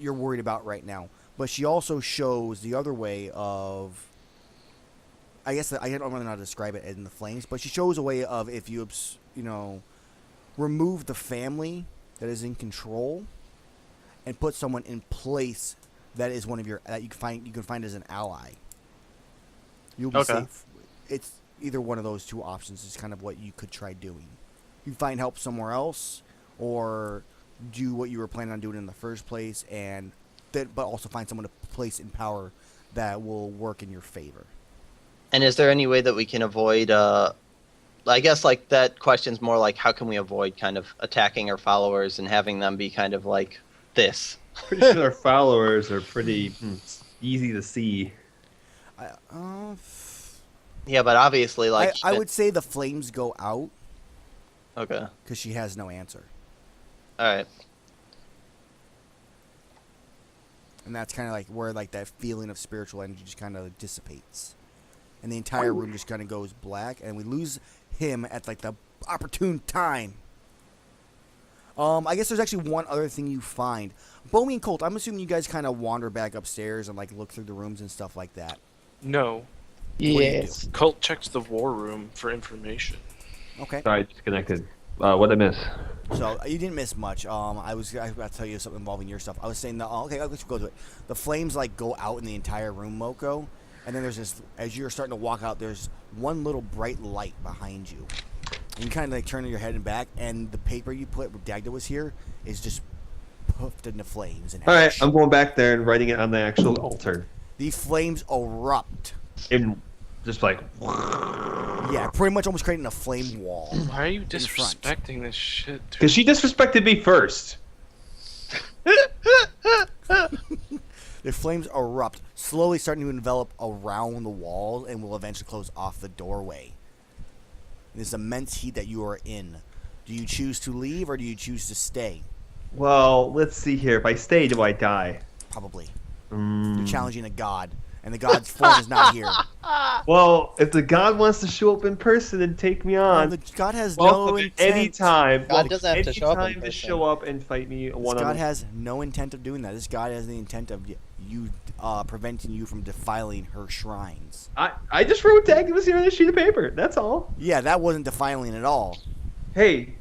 worried about right now. But she also shows the other way of, I guess I don't really know how to describe it in the flames, but she shows a way of if you remove the family that is in control and put someone in place that is one of your that you can find as an ally. You'll be safe. It's either one of those 2 options is kind of what you could try doing. You find help somewhere else, or do what you were planning on doing in the first place, but also find someone to place in power that will work in your favor. And is there any way that we can avoid... I guess that question's more like how can we avoid kind of attacking our followers and having them be kind of like this? Pretty sure our followers are pretty easy to see. Yeah, but obviously I would say the flames go out. Okay. Because she has no answer. All right. And that's kind of where that feeling of spiritual energy just kind of dissipates. And the entire room just kind of goes black, and we lose him at the opportune time. I guess there's actually one other thing you find. Bomi and Colt, I'm assuming you guys kind of wander back upstairs and look through the rooms and stuff like that. No. Yes. Colt checks the war room for information. Okay. Sorry, disconnected. What'd I miss? So you didn't miss much. I was about to tell you something involving your stuff. I was saying okay, let's go to it. The flames go out in the entire room, Moko, and then there's this. As you're starting to walk out, there's one little bright light behind you, and you kind of turn your head and back, and the paper you put where Dagda was here is just puffed into flames. And All right, I'm going back there and writing it on the actual altar. The flames erupt. In just Yeah, pretty much almost creating a flame wall. Why are you disrespecting this shit? Because she disrespected me first. The flames erupt, slowly starting to envelop around the wall and will eventually close off the doorway. This immense heat that you are in. Do you choose to leave or do you choose to stay? Well, let's see here. If I stay, do I die? Probably. You're challenging a god. and the god's form is not here. Well, if the god wants to show up in person and take me Well, on, the god has no welcome intent. anytime. God doesn't have to show up in Anytime to person. show up and fight me This one on god one. has no intent of doing that. This god has the intent of you preventing you from defiling her shrines. I just wrote Dagda was here on a sheet of paper. That's all. Yeah, that wasn't defiling at all. Hey,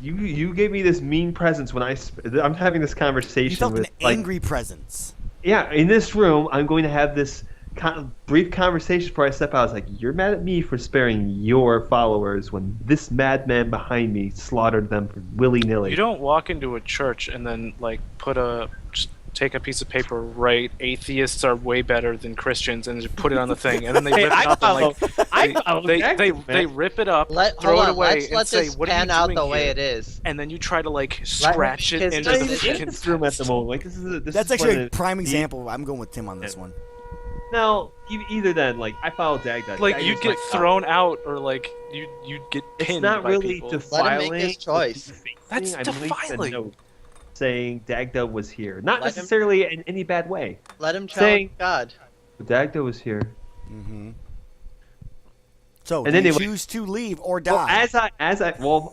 you gave me this mean presence when I'm having this conversation You felt with an angry presence. Yeah, in this room, I'm going to have this brief conversation before I step out. I was like, you're mad at me for sparing your followers when this madman behind me slaughtered them willy-nilly. You don't walk into a church and then like just take a piece of paper, write atheists are way better than Christians, and just put it on the thing, and then they rip it up and they rip it up, throw it away, Let's and say, this "What are you pan out doing the way here?" it is. And then you try to like scratch it kids into just the in freaking this room at the moment. Like this That's is actually one a of prime the- example. I'm going with Tim on this one. Now, either then, like I followed Dagda. like Dagda's you'd get like, thrown out, or like you'd get pinned It's not by really people. defiling. Let him make his choice. That's I linked a defiling. note saying Dagda was here, not Let him- necessarily in any bad way. Let him Saying- challenge God. Dagda was here. Mm-hmm. So, And do you anyway- choose to leave or Well, die?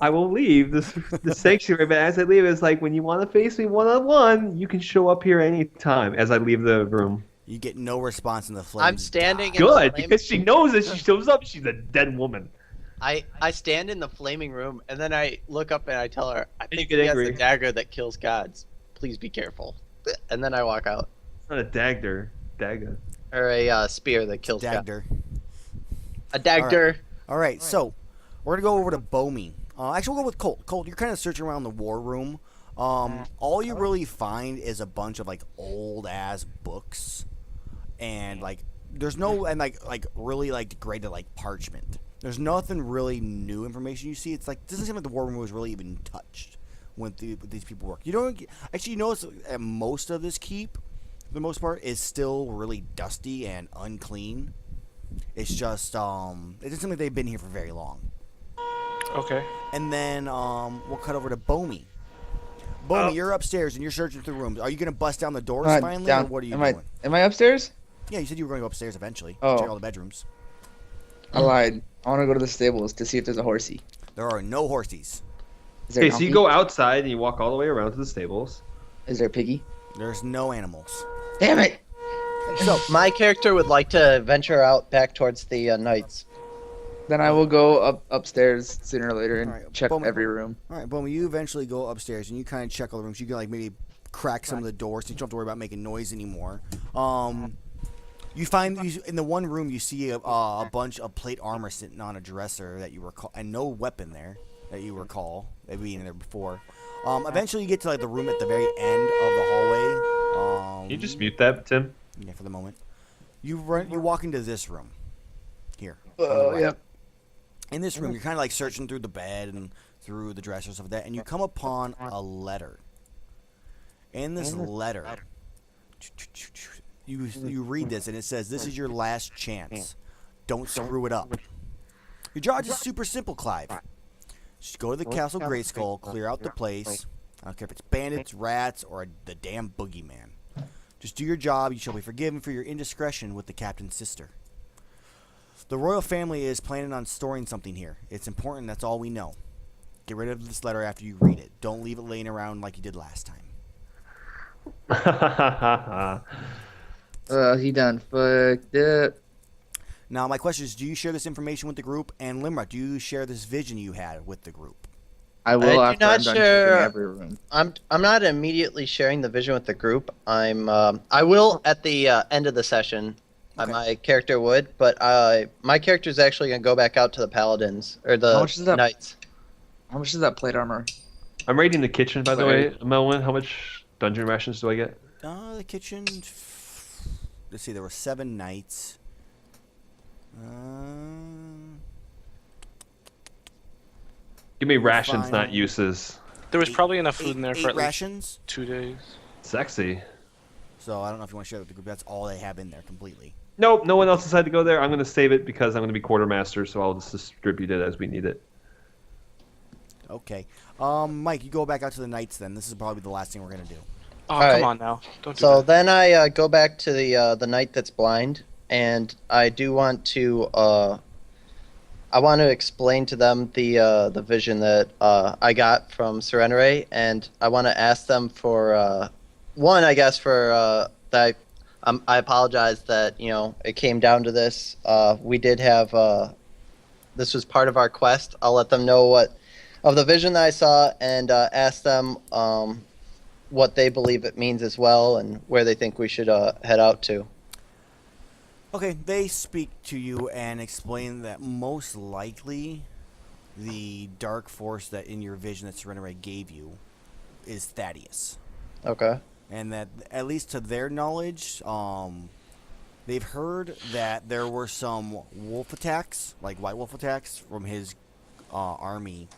I will leave the sanctuary, but as I leave, it's like when you want to face me one-on-one, you can show up here anytime. As I leave the room. You get no response in the flames. I'm standing in Good, the flame- because she knows that she shows up, she's a dead woman. I stand in the flaming room and then I look up and I tell her, I you think get he has angry. a dagger that kills gods. Please be careful. And then I walk out. It's not a dagger. Dagda. Or a spear that kills gods. Dagger. A dagger. All right, so we're gonna go over to Bomi. Actually, we'll go with Colt. Colt, you're kind of searching around the war room. All you really find is a bunch of like old ass books, and like there's no and like really like degraded like parchment. There's nothing really new information you see. It's like doesn't seem like the war room was really even touched when these people work. You don't actually notice that most of this keep, for the most part, is still really dusty and unclean. It's just it doesn't seem like they've been here for very long. Okay. And then we'll cut over to Bomi. Bomi, you're upstairs and you're searching through rooms. Are you gonna bust down the doors finally, or what are you doing? Am I upstairs? Yeah, you said you were gonna go upstairs eventually. Oh. Check all the bedrooms. I lied. I want to go to the stables to see if there's a horsey. There are no horsies. Is there Okay, a so you donkey? go outside and you walk all the way around to the stables. Is there a piggy? There's no animals. Damn it! So My character would like to venture out back towards the knights. Then I will go upstairs sooner or later and Alright, check boom. every room. all right, Bomi, you eventually go upstairs and you kind of check all the rooms. You can like maybe crack some of the doors, so you don't have to worry about making noise anymore. You find in the one room you see a bunch of plate armor sitting on a dresser that you recall, and no weapon there that you recall being there before. Eventually you get to like the room at the very end of the hallway. Can you just mute that, Tim? Yeah, for the moment. You walk into this room. Here. Yep. In this room, you're kind of like searching through the bed and through the dresser and stuff like that, and you come upon a letter. In this letter, you read this, and it says, "This is your last chance. Don't screw it up." Your job is super simple, Clive. Just go to the Castle Greyskull, clear out the place. I don't care if it's bandits, rats, or the damn boogeyman. Just do your job. You shall be forgiven for your indiscretion with the captain's sister. The royal family is planning on storing something here. It's important. That's all we know. Get rid of this letter after you read it. Don't leave it laying around like you did last time. He done fucked up. Now, my question is, do you share this information with the group? And Limra, do you share this vision you had with the group? I will I do after I'm not done share- checking every room. I'm not immediately sharing the vision with the group. I will at the end of the session. Okay. My character would, but my character is actually gonna go back out to the paladins or How the much is that? knights. How much is that plate armor? I'm raiding the kitchen, by the way. Sorry. Amellwind, how much dungeon rations do I get? The kitchen. Let's see, there were 7 knights. Give me rations, Fine. not uses. There was probably enough food in there for eight at least rations. 2 days. Sexy. So I don't know if you want to share it with the group. That's all they have in there completely. Nope, no one else decided to go there. I'm going to save it because I'm going to be quartermaster, so I'll just distribute it as we need it. Okay. Mike, you go back out to the knights then. This is probably the last thing we're going to do. Oh, All come right. on now. Don't do So that. then I go back to the knight that's blind, and I do want to I want to explain to them the vision that I got from Serenere, and I want to ask them for one, I guess, for that. I apologize that it came down to this. We did have this was part of our quest. I'll let them know what of the vision that I saw, and ask them what they believe it means as well, and where they think we should head out to. Okay, they speak to you and explain that most likely the dark force that in your vision that Serenere gave you is Thaddeus. Okay. And that, at least to their knowledge, they've heard that there were some wolf attacks, like white wolf attacks, from his army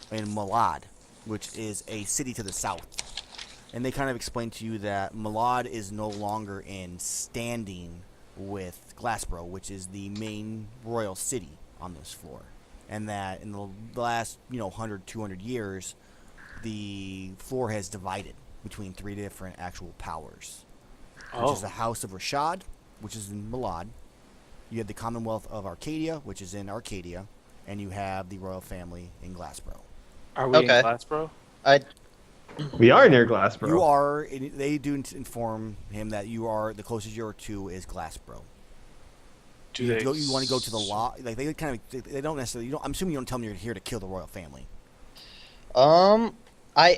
in Malad, which is a city to the south. And they kind of explained to you that Malad is no longer in standing with Glassboro, which is the main royal city on this floor. And that in the last, 100, 200 years, the floor has divided between 3 different actual powers. Which is the House of Rashad, which is in Malad. You have the Commonwealth of Arcadia, which is in Arcadia. And you have the royal family in Glassboro. Are we in Okay. Glassboro? We are near Glassboro. You are. They do inform him that you are the closest you are to is Glassboro. Do they? You want to go to the law? Like they kind of. They don't necessarily. I'm assuming you don't tell them you're here to kill the royal family. I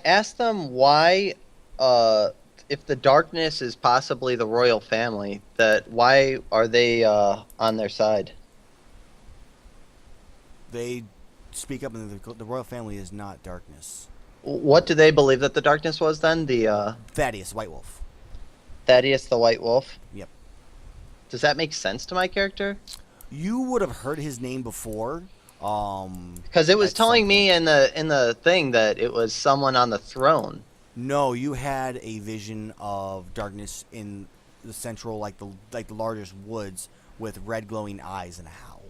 asked them why, if the darkness is possibly the royal family, that why are they on their side? They speak up, and the royal family is not darkness. What do they believe that the darkness was then? The Thaddeus, White Wolf. Thaddeus the White Wolf? Yep. Does that make sense to my character? You would have heard his name before. Because it was at telling some me point. in the thing that it was someone on the throne. No, you had a vision of darkness in the central, like the largest woods with red glowing eyes and a howl.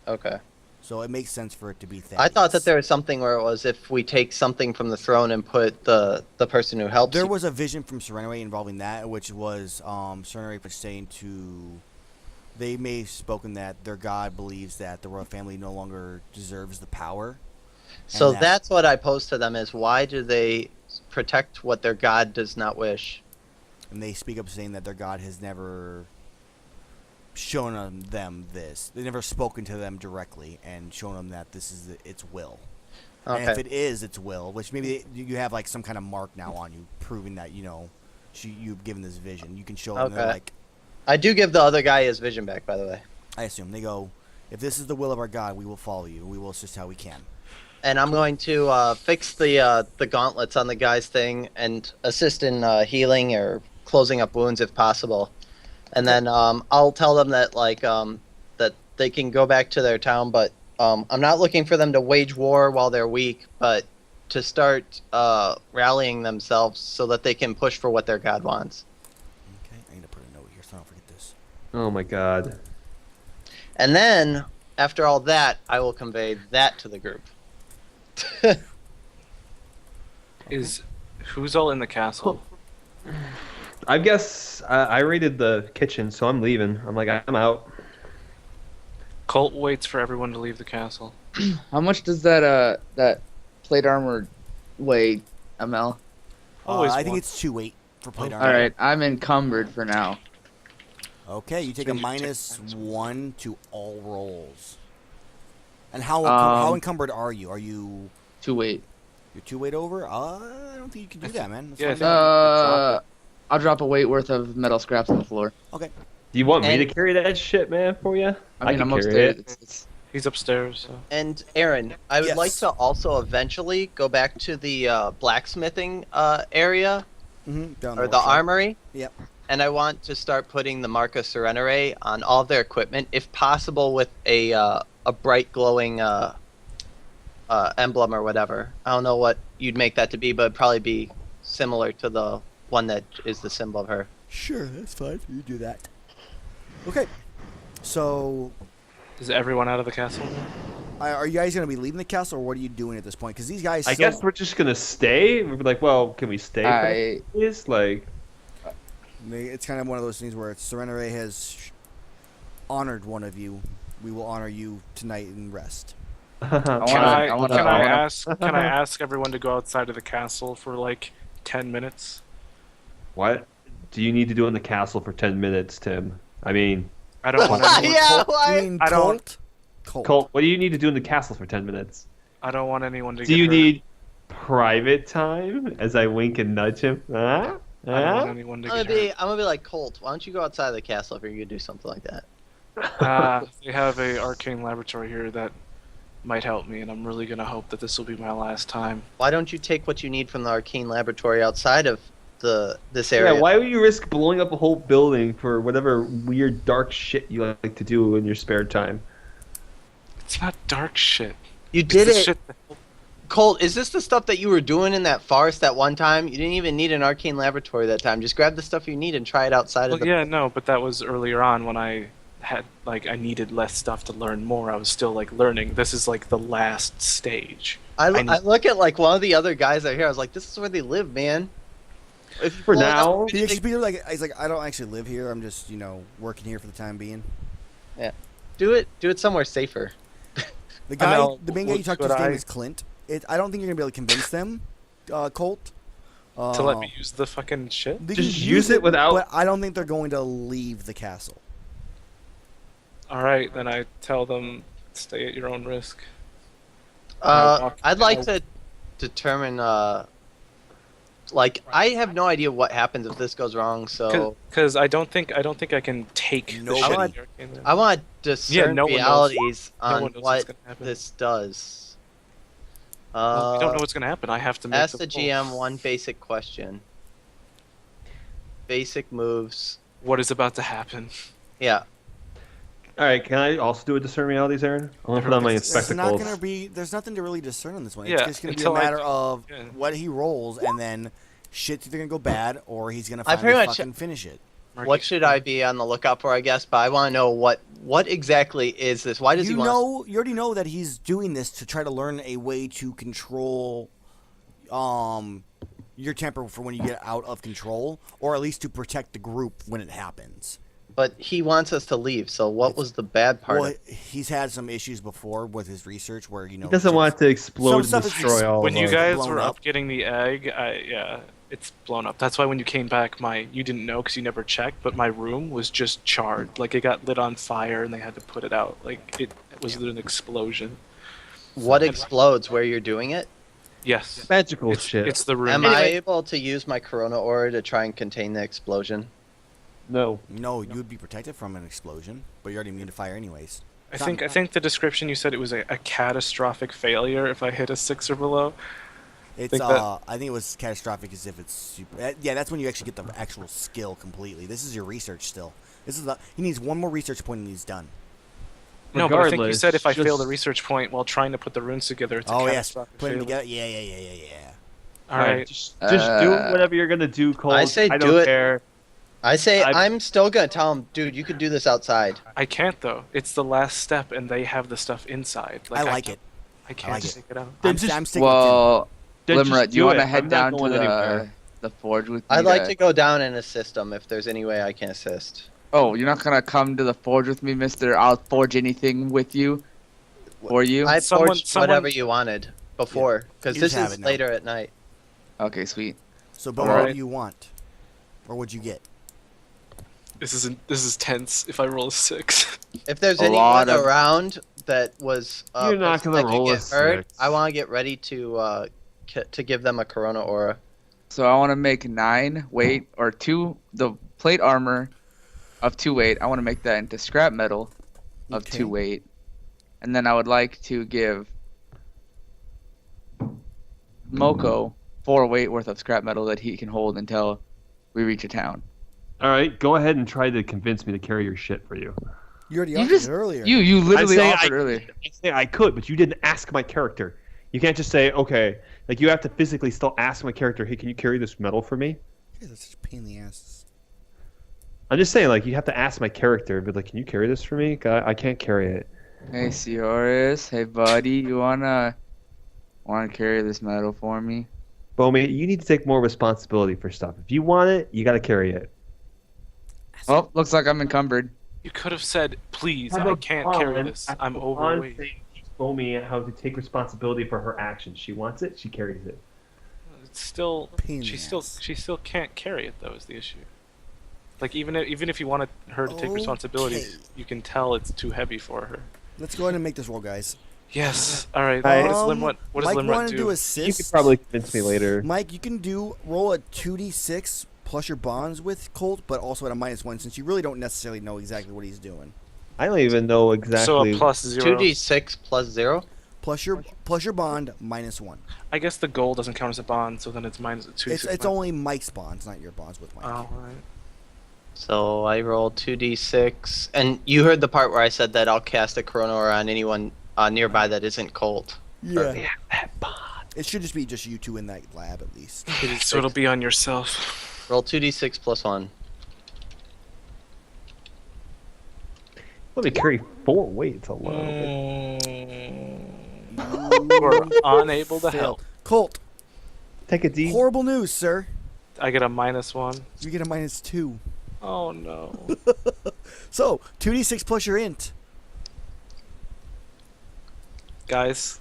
Okay. So it makes sense for it to be Thaddeus. I thought that there was something where it was if we take something from the throne and put the person who helps. There was a vision from Serenity involving that, which was Serenity was saying to. They may have spoken that their god believes that the royal family no longer deserves the power. So and that's what I posed to them: is why do they protect what their god does not wish? And they speak up saying that their god has never shown them this. They've never spoken to them directly and shown them that this is its will. Okay. And if it is its will, which maybe you have like some kind of mark now on you, proving that you've given this vision, you can show them. They're Okay. like, I do give the other guy his vision back, by the way. I assume they go, if this is the will of our God, we will follow you. We will assist how we can. And I'm going to fix the gauntlets on the guy's thing and assist in healing or closing up wounds if possible. And then I'll tell them that that they can go back to their town, but I'm not looking for them to wage war while they're weak, but to start rallying themselves so that they can push for what their god wants. Okay, I need to put a note here so I don't forget this. Oh my god. And then after all that, I will convey that to the group. Who's all in the castle? I guess I raided the kitchen, so I'm leaving. I'm like, I'm out. Colt waits for everyone to leave the castle. How much does that plate armor weigh, Amell? Always I think one. it's 2-8 for plate Okay. armor. All right, I'm encumbered for now. Okay, you take a -1 to all rolls. And how encumbered are you? Are you 2-8. you're 2-weight over? I don't think you can do that, man. That's Yeah, I fine. think- I'll drop a weight worth of metal scraps on the floor. Okay. Do you want me And- to carry that shit, man, for you? I mean, can I'm carry upstairs. it. It's He's upstairs. So. And Aaron, I would Yes. like to also eventually go back to the blacksmithing area Down or the workshop. armory. Yep. And I want to start putting the Marca Serenere on all of their equipment, if possible, with a bright glowing emblem or whatever. I don't know what you'd make that to be, but it'd probably be similar to the one that is the symbol of her. Sure, that's fine. You do that. Okay. So Is everyone out of the castle? Are you guys going to be leaving the castle, or what are you doing at this point? Because these guys. I guess we're just gonna stay. We're like, well, can we stay? It's like. It's kind of one of those things where Serenere has honored one of you. We will honor you tonight and rest. Can I ask everyone to go outside of the castle for like 10 minutes? What do you need to do in the castle for 10 minutes, Tim? I mean, I don't want anyone. I don't. Colt, what do you need to do in the castle for 10 minutes? I don't want anyone to. Do you need private time? As I wink and nudge him. I don't want anyone to I'm gonna be like, Colt, why don't you go outside of the castle if you're gonna do something like that? They have a arcane laboratory here that might help me, and I'm really gonna hope that this will be my last time. Why don't you take what you need from the arcane laboratory outside of this area? Yeah, why would you risk blowing up a whole building for whatever weird dark shit you like to do in your spare time? It's not dark shit. You did it. Colt, is this the stuff that you were doing in that forest that one time? You didn't even need an arcane laboratory that time. Just grab the stuff you need and try it outside of the... Yeah, no, but that was earlier on when I had, like, I needed less stuff to learn more. I was still, like, learning. This is, like, the last stage. I look at, like, one of the other guys out here. I was like, this is where they live, man. For now... He's like, I don't actually live here. I'm just, working here for the time being. Yeah. Do it somewhere safer. The main guy you talked to, his name is Clint. I don't think you're going to be able to convince them, Colt. To let me use the fucking shit? Just use it without... But I don't think they're going to leave the castle. Alright, then I tell them, stay at your own risk. I'd like to determine, like, I have no idea what happens if this goes wrong, so... Because I don't think I can take the shit. I want to discern realities on what this does. We don't know what's going to happen. I have to make ask the GM one basic question. Basic moves. What is about to happen? Yeah. Alright, can I also do a discern realities, Aaron? I want to put on my spectacles. There's nothing to really discern on this one. Yeah, it's just going to be a matter of what he rolls, and then shit's either going to go bad, or he's going to finally fucking finish it. What should I be on the lookout for, I guess? But I want to know what exactly is this? Why does he want... You already know that he's doing this to try to learn a way to control your temper for when you get out of control, or at least to protect the group when it happens. But he wants us to leave, so what was the bad part? Well, he's had some issues before with his research where, he doesn't want it to explode and destroy all of When you guys were up getting the egg, it's blown up. That's why when you came back, you didn't know because you never checked, but my room was just charred. Like, it got lit on fire and they had to put it out. Like, it was an explosion. What explodes? Where you're doing it? Yes. Magical shit. It's the room. Am I able to use my Corona Aura to try and contain the explosion? No. No, you would be protected from an explosion, but you're already immune to fire anyways. I think the description you said it was a catastrophic failure if I hit a 6 or below. I think it was catastrophic as if it's super. Yeah, that's when you actually get the actual skill completely. This is your research still. He needs one more research point and he's done. No, but I think you said if I fail the research point while trying to put the runes together, it's a catastrophic put them failure. together. Yeah. All right. Just do whatever you're gonna do, Cole. I say I don't care. I say I'm still gonna tell him, dude, you could do this outside. I can't though. It's the last step, and they have the stuff inside. I like it. I can't take it out. I'm sticking with Limerick, do you want to head down to the forge with me? I'd like to go down and assist him if there's any way I can assist. Oh, you're not gonna come to the forge with me, mister? I'll forge anything with you. For you? I forged whatever you wanted before, because this is later at night. Okay, sweet. So, but what do you want? Or what'd you get? This is tense if I roll a 6. If there's anyone around that was you're not gonna roll a 6. I want to get ready to give them a Corona Aura. So I want to make 9 weight or 2 the plate armor of 2 weight. I want to make that into scrap metal of 2 weight, and then I would like to give Moko 4 weight worth of scrap metal that he can hold until we reach a town. All right, go ahead and try to convince me to carry your shit for you. You already offered it earlier. You literally offered earlier. I say I could, but you didn't ask my character. You can't just say, okay. Like, you have to physically still ask my character, hey, can you carry this metal for me? Yeah, that's such a pain in the ass. I'm just saying, like, you have to ask my character, but, like, can you carry this for me? I can't carry it. Hey, Cioris. Hey, buddy. You wanna carry this medal for me? Bomi, you need to take more responsibility for stuff. If you want it, you got to carry it. Oh, looks like I'm encumbered. You could have said, please, I can't carry this. I'm overweight. Teach Bomi how to take responsibility for her actions. She wants it, she carries it. It's still, Pain in she the still can't carry it though. Is the issue? Like even if you wanted her to take responsibility, Okay. you can tell it's too heavy for her. Let's go ahead and make this roll, guys. Yes. All right. Alright. What does Mike Limrod wanted to do? do assist. You could probably convince me later. Mike, you can roll a 2d6 plus your bonds with Colt, but also at a -1 since you really don't necessarily know exactly what he's doing. I don't even know exactly. So a +0. 2d6 plus 0. Plus your bond -1. I guess the goal doesn't count as a bond, so then it's -2. It's only Mike's bonds, not your bonds with Mike. Oh, all right. So I roll 2d6. And you heard the part where I said that I'll cast a Corona Aura on anyone nearby that isn't Colt. Yeah. It should just be you two in that lab at least. So it'll be on yourself. Roll 2d6 plus 1. Let me carry 4 weights alone. We're unable to help. Colt, Take a deep. horrible news, sir. I get a -1. You get a -2. Oh no. So, 2d6 plus your int. Guys,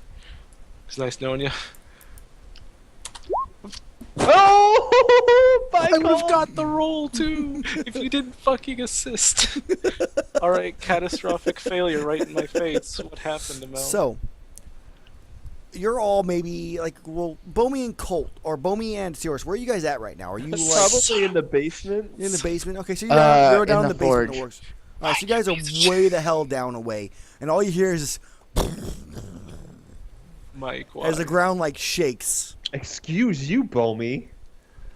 it's nice knowing you. Oh! I would have got the roll too if you didn't fucking assist. All right, catastrophic failure right in my face. What happened, Amell? So, you're all maybe like, well, Bomi and Colt, or Bomi and Cyrus, where are you guys at right now? Are you like Probably in the basement. in the basement? Okay, so you're down in the basement. forge. That works. All right, so you guys are way the hell down away, and all you hear is Mike, why? as the ground like shakes. Excuse you, Bomi.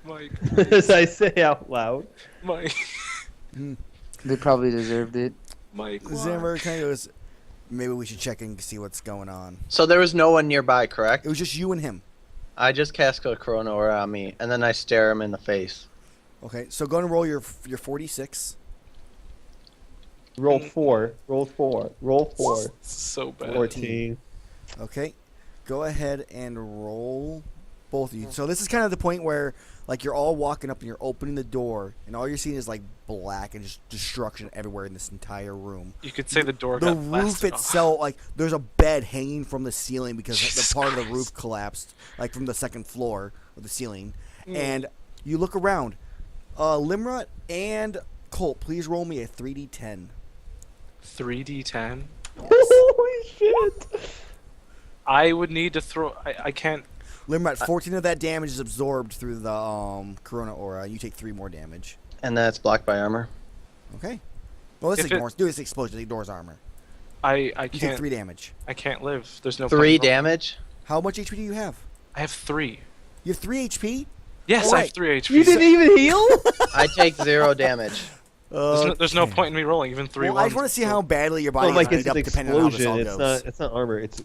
Mike, As I say out loud. Mike, They probably deserved it. Mike, why? Zamber kind of goes, maybe we should check in to see what's going on. So there was no one nearby, correct? It was just you and him. I just cast a Corona Aura on me, and then I stare him in the face. Okay, so go and roll your 46. Roll 4. Roll 4. Roll 4. So bad. 14. Okay, go ahead and roll both of you. So this is kind of the point where like you're all walking up and you're opening the door, and all you're seeing is like black and just destruction everywhere in this entire room. You could say the door The got roof blasted off. itself, like there's a bed hanging from the ceiling because Jesus the part of the Christ. roof collapsed, like from the second floor of the ceiling. And you look around. Limrod and Colt, please roll me a 3d10. 3d10. Holy shit! I would need to throw. I can't. Limrod, 14 of that damage is absorbed through the Corona Aura. You take 3 more damage. And that's blocked by armor. Okay. Well, this If it- ignores. Do this explosion. It ignores armor. I You take can't. 3 damage. I can't live. There's no. 3 point in rolling. damage? How much HP do you have? I have 3. You have 3 HP. Yes, Oh, I have wait. 3 HP. You didn't even heal? I take 0 damage. There's no point in me rolling even 3 Well, I ones. just want to see how badly your body Well, like is it's beat an up depending on how this explosion. all goes. It's not armor. It's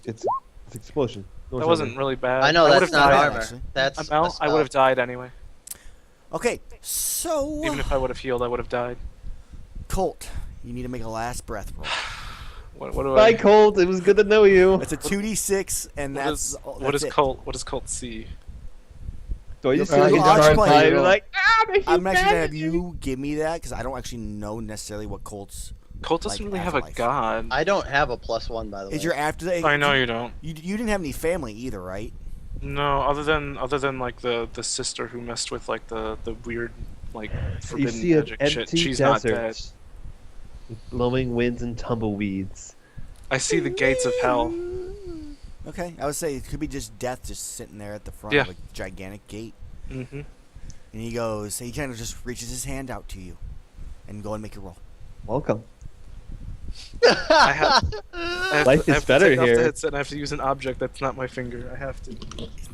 explosion. No, That it's wasn't armor. really bad. I know, I that's would've not died. armor. actually. That's a Amell, I spell. would have died anyway. Okay, so Even if I would have healed, I would have died. Colt, you need to make a last breath roll. What do Bye, I? Colt. It was good to know you. It's a 2d6, and What that's is that's it. Colt? What does Colt see? So I just You'll see start dark playing. light, like, I'm actually gonna have you give me that because I don't actually know necessarily what Colt's. Colt doesn't Like really have a afterlife. god. I don't have a +1, by the way. Is your after that? I know you don't. You didn't have any family either, right? No, other than like the sister who messed with like the weird like You forbidden see an magic shit. empty She's not dead. desert with blowing winds and tumbleweeds. I see the gates of hell. Okay, I would say it could be just death just sitting there at the front Yeah. of a gigantic gate. Mm-hmm. And he goes, he kind of just reaches his hand out to you. And go and make your roll. Welcome. I have Life to, I is have better to take off here. the headset and I have to use an object that's not my finger. I have to.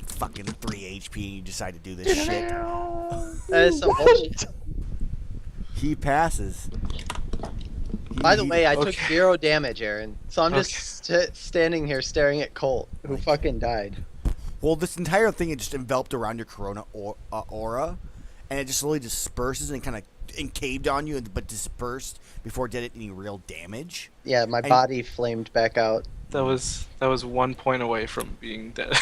Fucking 3 HP and you decide to do this shit. That is some bullshit. He passes. By the way, I took Okay. 0 damage, Aaron. So I'm just standing here staring at Colt, who fucking died. Well, this entire thing is just enveloped around your Corona aura, and it just slowly disperses and kind of encaved on you, but dispersed before it did any real damage. Yeah, my body flamed back out. That was 1 point away from being dead.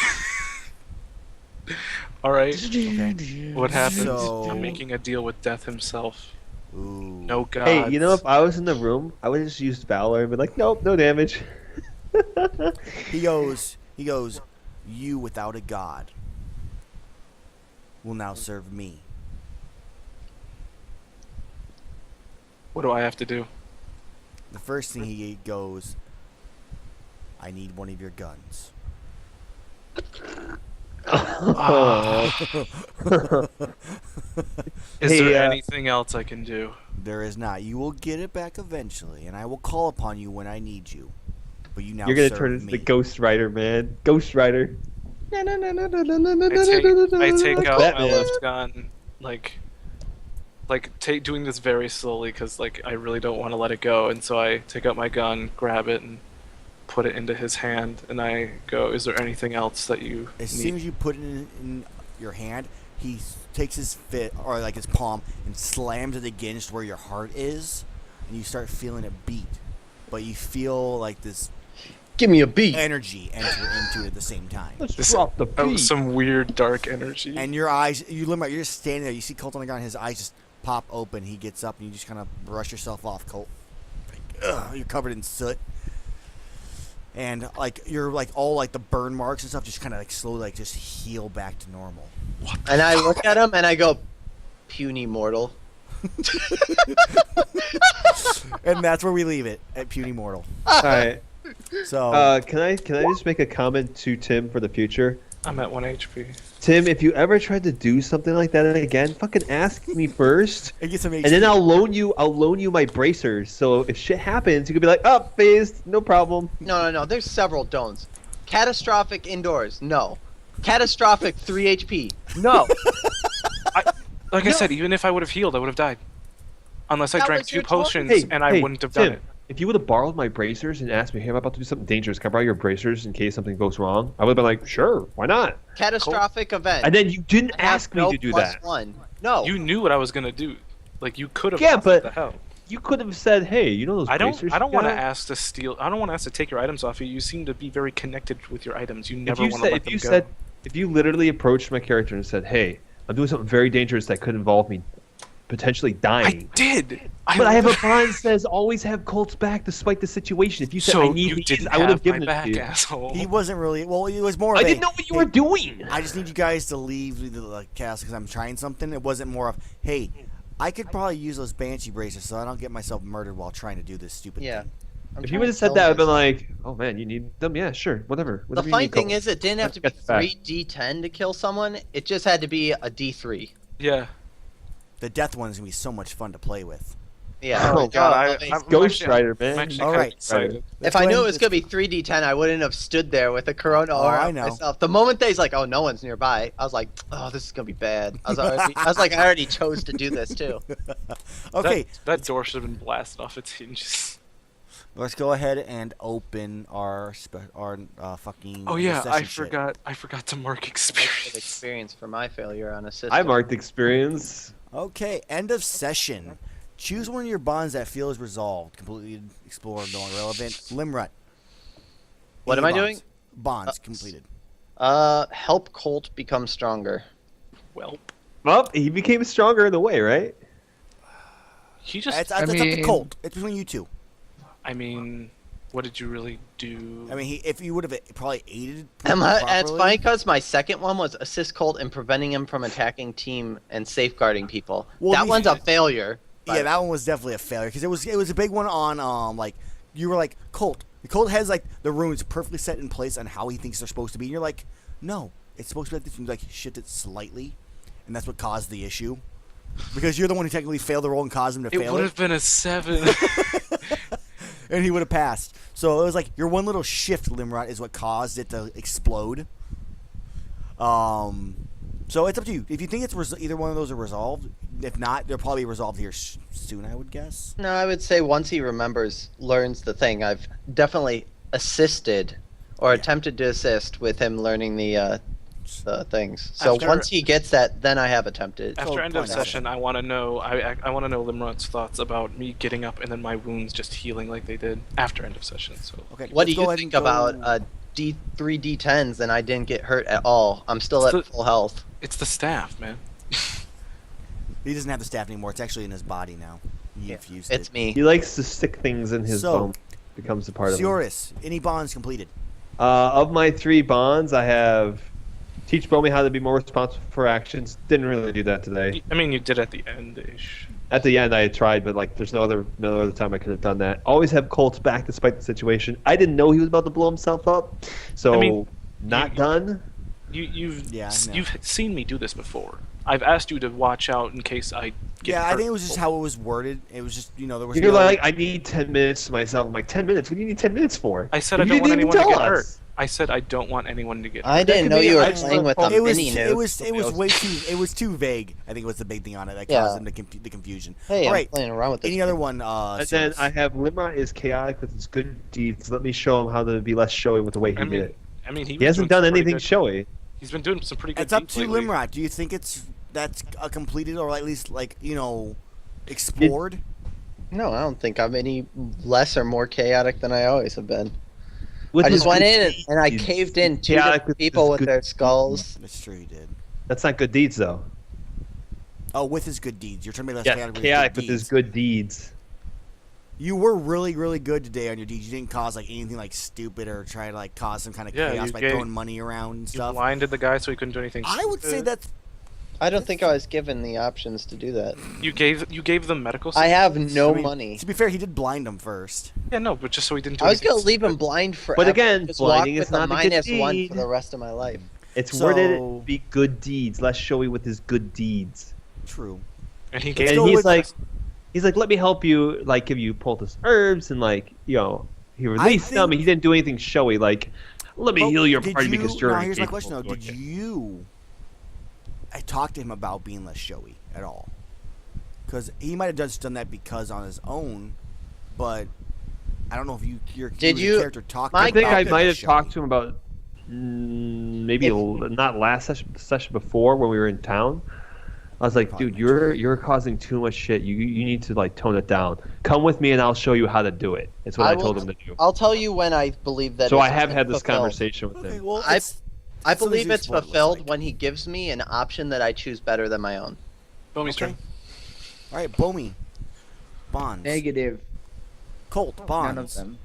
All right. Okay. What happens? So- I'm making a deal with death himself. Ooh. No gods. Hey, you know, if I was in the room, I would have just used Valor and be like, nope, no damage. He goes, you without a god will now serve me. What do I have to do? The first thing he goes, I need one of your guns. Is Hey, there anything else I can do? There is not. You will get it back eventually, and I will call upon you when I need you. But you now You're gonna serve turn into me. the Ghost Rider, man. Ghost Rider. I take out my Batman. left gun, doing this very slowly because I really don't want to let it go, and so I take out my gun, grab it, and put it into his hand, and I go, "Is there anything else that you As need?" soon as you put it in your hand, he takes his his palm and slams it against where your heart is, and you start feeling it beat. But you feel like this Give me a beat. energy enter into it at the same time. This- Drop the That was some weird dark energy. And your eyes, you're just standing there. You see Colt on the ground. His eyes just pop open. He gets up, and you just kind of brush yourself off, Colt. You're covered in soot. And you're all the burn marks and stuff just kind of slowly just heal back to normal. And I look at him and I go, puny mortal. And that's where we leave it at puny mortal. All right. So Can I just make a comment to Tim for the future? I'm at 1 HP. Tim, if you ever tried to do something like that again, fucking ask me first, it gets some and then I'll loan you my bracers. So if shit happens, you could be like, "Oh, phased, no problem." No. There's several don'ts. Catastrophic indoors. No. Catastrophic 3 HP. No. I said, even if I would have healed, I would have died. Unless I That drank was 2 your choice. potions, and I wouldn't have done Tim, it. If you would have borrowed my bracers and asked me, "Hey, I'm about to do something dangerous. Can I borrow your bracers in case something goes wrong?" I would have been like, "Sure, why not?" Catastrophic event. And then you didn't I have ask me no to do plus that. one. No. You knew what I was gonna do. You could have. Yeah, asked but what the hell. You could have said, "Hey, you know those I bracers?" don't you want to got?" ask to steal. I don't want to ask to take your items off you. You seem to be very connected with your items. You never If you want said, to let if them you go. said, if you literally approached my character and said, "Hey, I'm doing something very dangerous that could involve me potentially I dying," did. but I have a bond that says always have Colt's back despite the situation. If you said, So "I need you these," didn't I would have have given my it back, to you. asshole. he wasn't really. Well, it was more of I a, didn't know what you hey, were doing. I just need you guys to leave the cast because I'm trying something. It wasn't more of, hey, I could probably use those banshee braces so I don't get myself murdered while trying to do this stupid Yeah. thing. I'm If trying you would to have said kill that, I'd been myself. like, "Oh man, you need them? Yeah, sure, whatever." The Whatever you funny need, thing Colt. is, it didn't have to be Get back. 3d10 to kill someone. It just had to be a d3. Yeah. The death one is gonna be so much fun to play with. Yeah. Oh, God, mean, I'm Ghost actually- Rider, man. I'm actually All kinda right. excited. if Let's I go knew ahead it was and gonna be 3d10, I wouldn't have stood there with a Corona Oh, aura I on know. myself. The moment that he's like, "Oh, no one's nearby," I was like, "Oh, this is gonna be bad." I was like, I already chose to do this too. Okay, That door should have been blasted off its hinges. let's go ahead and open our fucking. Oh yeah, session I shit. forgot. I forgot to mark Good experience. experience for my failure on a system. I marked experience. Okay, end of session. Choose one of your bonds that feels resolved, completely explored, no longer relevant. Limrut. What Any am I bonds? doing? Bonds completed. Help Colt become stronger. Welp. Well, he became stronger in a way, right? He just. That's up to mean- Colt. It's between you two. I mean, what did you really do? I mean, if you would have probably aided. And it's properly- funny because my second one was assist Colt in preventing him from attacking team and safeguarding people. Well, that we- one's a failure. Yeah, that one was definitely a failure because it was a big one on you were like Colt. Colt has the runes perfectly set in place on how he thinks they're supposed to be. And you're like, no, it's supposed to be like this. And you shift it slightly, and that's what caused the issue. Because you're the one who technically failed the roll and caused him to It fail would it, have been a 7. and he would have passed. So it was like your one little shift, Limrod, is what caused it to explode. So it's up to you. If you think it's either one of those are resolved, if not, they'll probably be resolved here soon, I would guess. No, I would say once he learns the thing. I've definitely assisted or attempted to assist with him learning the the things. So once he gets that, then I have attempted. After end of session, I want to know. I want to know Limrod's thoughts about me getting up and then my wounds just healing like they did after end of session. So Okay. What do you think about D3 D10s and I didn't get hurt at all? I'm still at full health. It's the staff, man. He doesn't have the staff anymore. It's actually in his body now. He infused It's it. me. He likes to stick things in his bone. Becomes a part of him. Sioris, any bonds completed? Of my 3 bonds, I have teach Bomi how to be more responsible for actions. Didn't really do that today. I mean, you did at the end-ish. At the end, I had tried, but like, there's no other time I could have done that. Always have Colt's back despite the situation. I didn't know he was about to blow himself up, so I mean, not done. You've seen me do this before. I've asked you to watch out in case I get hurt. I think it was just how it was worded. It was just, there was. You're like, I need 10 minutes to myself. I'm like, 10 minutes? What do you need 10 minutes for? I said I don't want anyone to get hurt. I said I don't want anyone to get hurt. I didn't know you were playing with a mini nuke. It was too vague. I think it was the big thing on it that caused him the confusion. Hey, all I'm right. playing around with this. Any other one? And then I have Limrod is chaotic with his good deeds. Let me show him how to be less showy with the way he did it. I mean, he hasn't done anything showy. He's been doing some pretty good. It's up to lately. Limrod. Do you think that's completed or at least explored? No, I don't think I'm any less or more chaotic than I always have been. With I just went in deeds. and I caved in 2 Chaotic different with people his with their skulls. That's true, you did. That's not good deeds, though. Oh, with his good deeds. You're trying to be less Chaotic with his good deeds. You were really, really good today on your deeds. You didn't cause anything stupid or try to cause some kind of chaos by throwing money around and stuff. You blinded the guy so he couldn't do anything. I would say that's. I don't think I was given the options to do that. You gave them medical. I have no money. To be fair, he did blind him first. Yeah, no, but just so he didn't do I was anything. gonna leave him blind forever. But again, just blinding walk is with not a a good -1 deed. for the rest of my life. It's worded to be good deeds, less showy with his good deeds. True. And he he's like, let me help you, give you poultice herbs, and he released them, and he didn't do anything showy, let me heal your party because you're. Now here's my question though: did you? I talked to him about being less showy at all, because he might have just done that because on his own, but I don't know if your character talked. I think I might have talked to him about maybe not last session before when we were in town. I was like, dude, you're causing too much shit. You need to tone it down. Come with me and I'll show you how to do it. That's what I told him to do. I'll tell you when I believe that. So I have had this conversation with him. Well, I believe it's fulfilled when he gives me an option that I choose better than my own. Bomi's turn. All right, Bomi. Bonds. Negative. Colt. Bonds. None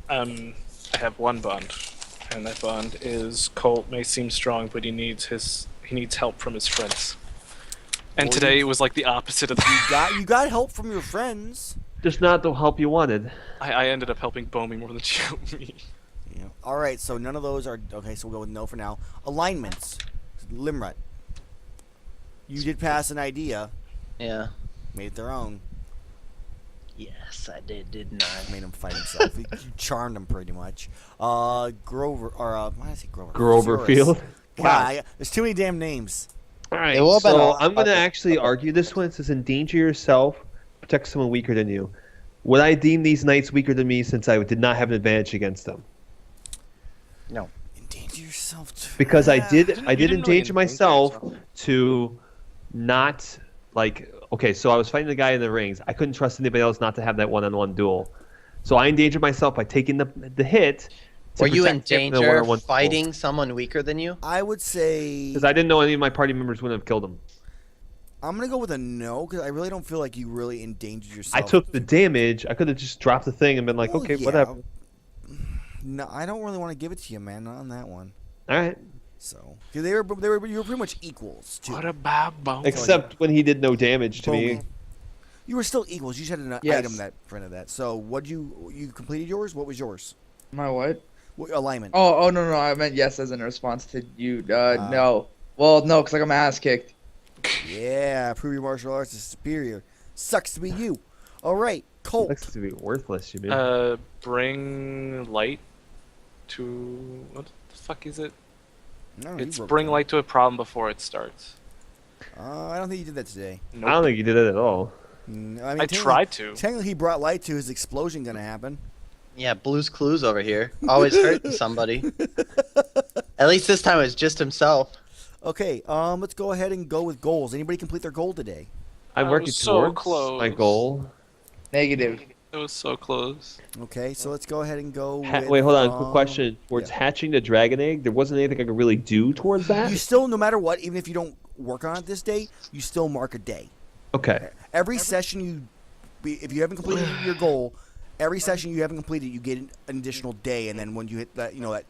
of them. I have 1 bond, and that bond is Colt may seem strong, but he needs help from his friends. And today it was the opposite of that. You got help from your friends. Just not the help you wanted. I ended up helping Bomi more than she helped me. Yeah. All right, so none of those are okay. So we'll go with no for now. Alignments. Limrut. You did pass an idea. Yeah. Made it their own. Yes, I did, didn't I? Made him fight himself. You charmed him pretty much. Grover or why did I say Grover? Groverfield. Wow, there's too many damn names. All right, so I'm going to actually argue this one. It says endanger yourself, protect someone weaker than you. Would I deem these knights weaker than me since I did not have an advantage against them? No. Endanger yourself too. Because I did endanger really myself yourself. to not okay, so I was fighting the guy in the rings. I couldn't trust anybody else not to have that one-on-one duel. So I endangered myself by taking the hit. Were you in danger fighting someone weaker than you? I would say because I didn't know any of my party members wouldn't have killed him. I'm gonna go with a no because I really don't feel like you really endangered yourself. I took the damage. I could have just dropped the thing and been like, okay, whatever. No, I don't really want to give it to you, man. Not on that one. All right. So you were pretty much equals. Too. What about Bomi? Except when he did no damage to me. You were still equals. You just had an item that printed that. So what you completed yours? What was yours? My what? Alignment. Oh no, I meant yes as in response to you. No. Well, no, because I got my ass kicked. Yeah, prove your martial arts is superior. Sucks to be you. All right, Colt. Sucks to be worthless, you mean? Bring light to what the fuck is it? No, it's bring light to a problem before it starts. I don't think you did that today. Nope. I don't think you did it at all. I tried to. Technically, he brought light to his explosion gonna happen. Yeah, Blue's Clues over here. Always hurting somebody. At least this time it was just himself. Okay, let's go ahead and go with goals. Anybody complete their goal today? I'm I working was so towards close. my goal. Negative. It was so close. Okay, so let's go ahead and go with... Wait, hold on. Quick question. Towards yeah. hatching the dragon egg, there wasn't anything I could really do towards that? You still, no matter what, even if you don't work on it this day, you still mark a day. Okay. Every session if you haven't completed your goal, every session you haven't completed, you get an additional day, and then when you hit that, that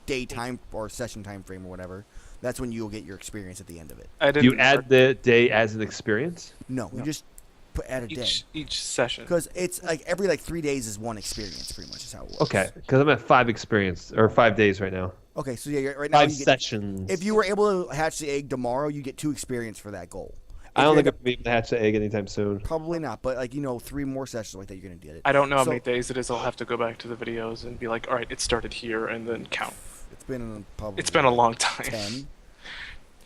day time or session time frame or whatever, that's when you'll get your experience at the end of it. Do you add the day as an experience? No, you just add a day. Each session. Because it's like every 3 days is one experience, pretty much is how it works. Okay, because I'm at 5 days right now. Okay, so yeah, right now 5 you get, sessions. if you were able to hatch the egg tomorrow, you get 2 experience for that goal. I don't think I'm be able to hatch the egg anytime soon. Probably not, but 3 more sessions like that, you're gonna get it. I don't know how many days it is. I'll have to go back to the videos and be like, all right, it started here, and then count. It's been probably. It's been a long time. 10.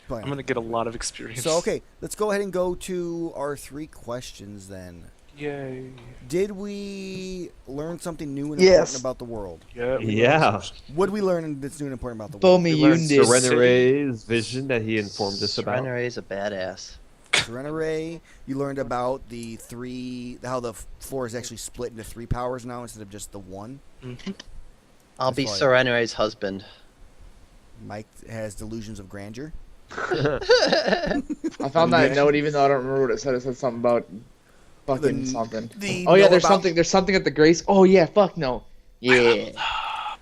I'm gonna get a lot of experience. So okay, let's go ahead and go to our 3 questions then. Yay. Did we learn something new and important about the world? Yeah. What did we learn that's new and important about the world? Serenaray's vision that he informed us about. Serenaray's a badass. Serenaray, you learned about how the floor is actually split into 3 powers now instead of just the 1. Mm-hmm. I'll be Serenaray's husband. Mike has delusions of grandeur. I found that note even though I don't remember what it said. It said something about fucking something. Oh yeah, there's something at the Grace. Oh yeah, fuck no. Yeah.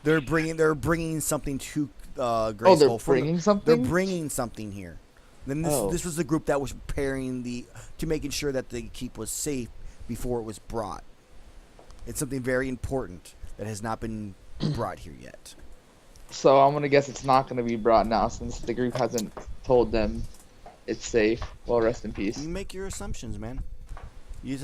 They're bringing something to Grace. Oh, they're bringing something. They're bringing something here. Then this was the group that was preparing to making sure that the keep was safe before it was brought. It's something very important that has not been brought here yet. So I'm gonna guess it's not gonna be brought now since the group hasn't told them it's safe. Well, rest in peace. You make your assumptions, man.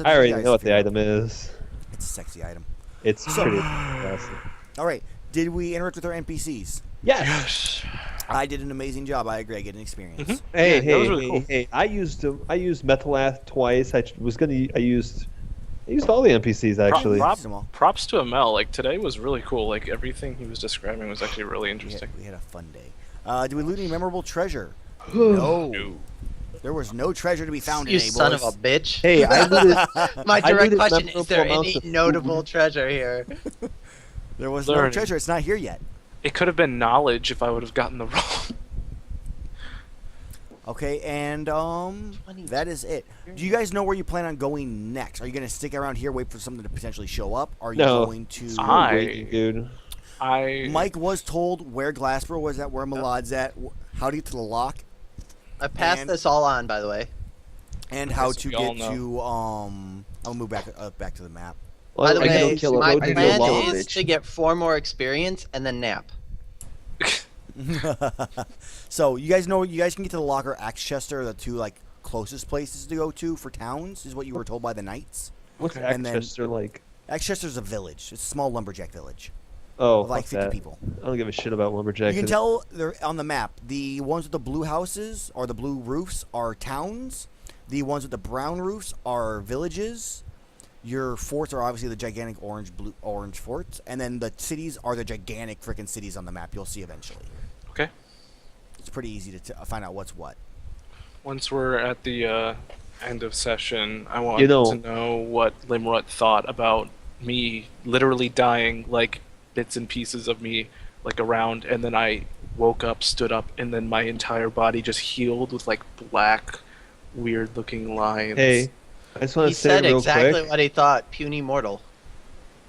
I already know what the item is. It's a sexy item. It's pretty awesome. All right. Did we interact with our NPCs? Yes. I did an amazing job. I agree. I get an experience. Mm-hmm. Hey, I used Methalath twice. I used all the NPCs actually. Props to Amell. Like today was really cool. Like everything he was describing was actually really interesting. We had a fun day. Did we loot any memorable treasure? No. There was no treasure to be found you today, boys. son of a bitch. Hey, I looted. My direct question is: there any notable treasure here? There was no treasure. It's not here yet. It could have been knowledge if I would have gotten the roll. Okay, and that is it. Do you guys know where you plan on going next? Are you going to stick around here, wait for something to potentially show up? Or are you going to... dude. Mike was told where Glasper was at, where Milad's at, how to get to the lock. I passed this all on, by the way. And how to get to... I'll move back to the map. By the way, my plan is to get 4 more experience and then nap. So you guys know you guys can get to the locker, Axchester, the 2 closest places to go to for towns, is what you were told by the knights. What's Axchester like? Axchester's a village. It's a small lumberjack village. Oh, of 50 people. I don't give a shit about lumberjacks. You can tell they're on the map. The ones with the blue houses or the blue roofs are towns. The ones with the brown roofs are villages. Your forts are obviously the gigantic orange forts, and then the cities are the gigantic freaking cities on the map. You'll see eventually. Okay. It's pretty easy to find out what's what. Once we're at the end of session, I want to know what Limrut thought about me literally dying, bits and pieces of me, around, and then I woke up, stood up, and then my entire body just healed with black, weird-looking lines. Hey. I just want to say real quick. He said exactly what he thought. Puny mortal.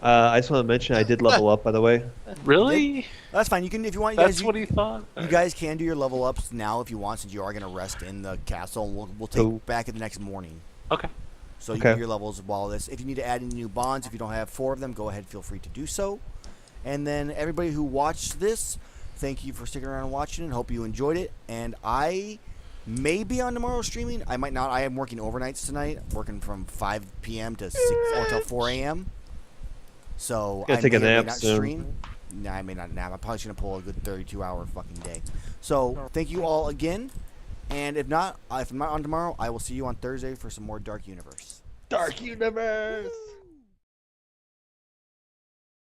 I just want to mention I did level up, by the way. Really? That's fine. You can, if you want. That's what he thought. You guys can do your level ups now if you want, since you are going to rest in the castle. And we'll take back in the next morning. Okay. So you can do your levels while this. If you need to add any new bonds, if you don't have 4 of them, go ahead. Feel free to do so. And then everybody who watched this, thank you for sticking around and watching. And hope you enjoyed it. And I may be on tomorrow streaming. I might not. I am working overnights tonight, working from 5 p.m. to 6 until 4 a.m. So I take a nap not soon. stream. No, I may not nap. I'm probably going to pull a good 32-hour fucking day. So thank you all again. And if I'm not on tomorrow, I will see you on Thursday for some more Dark Universe. Dark Universe!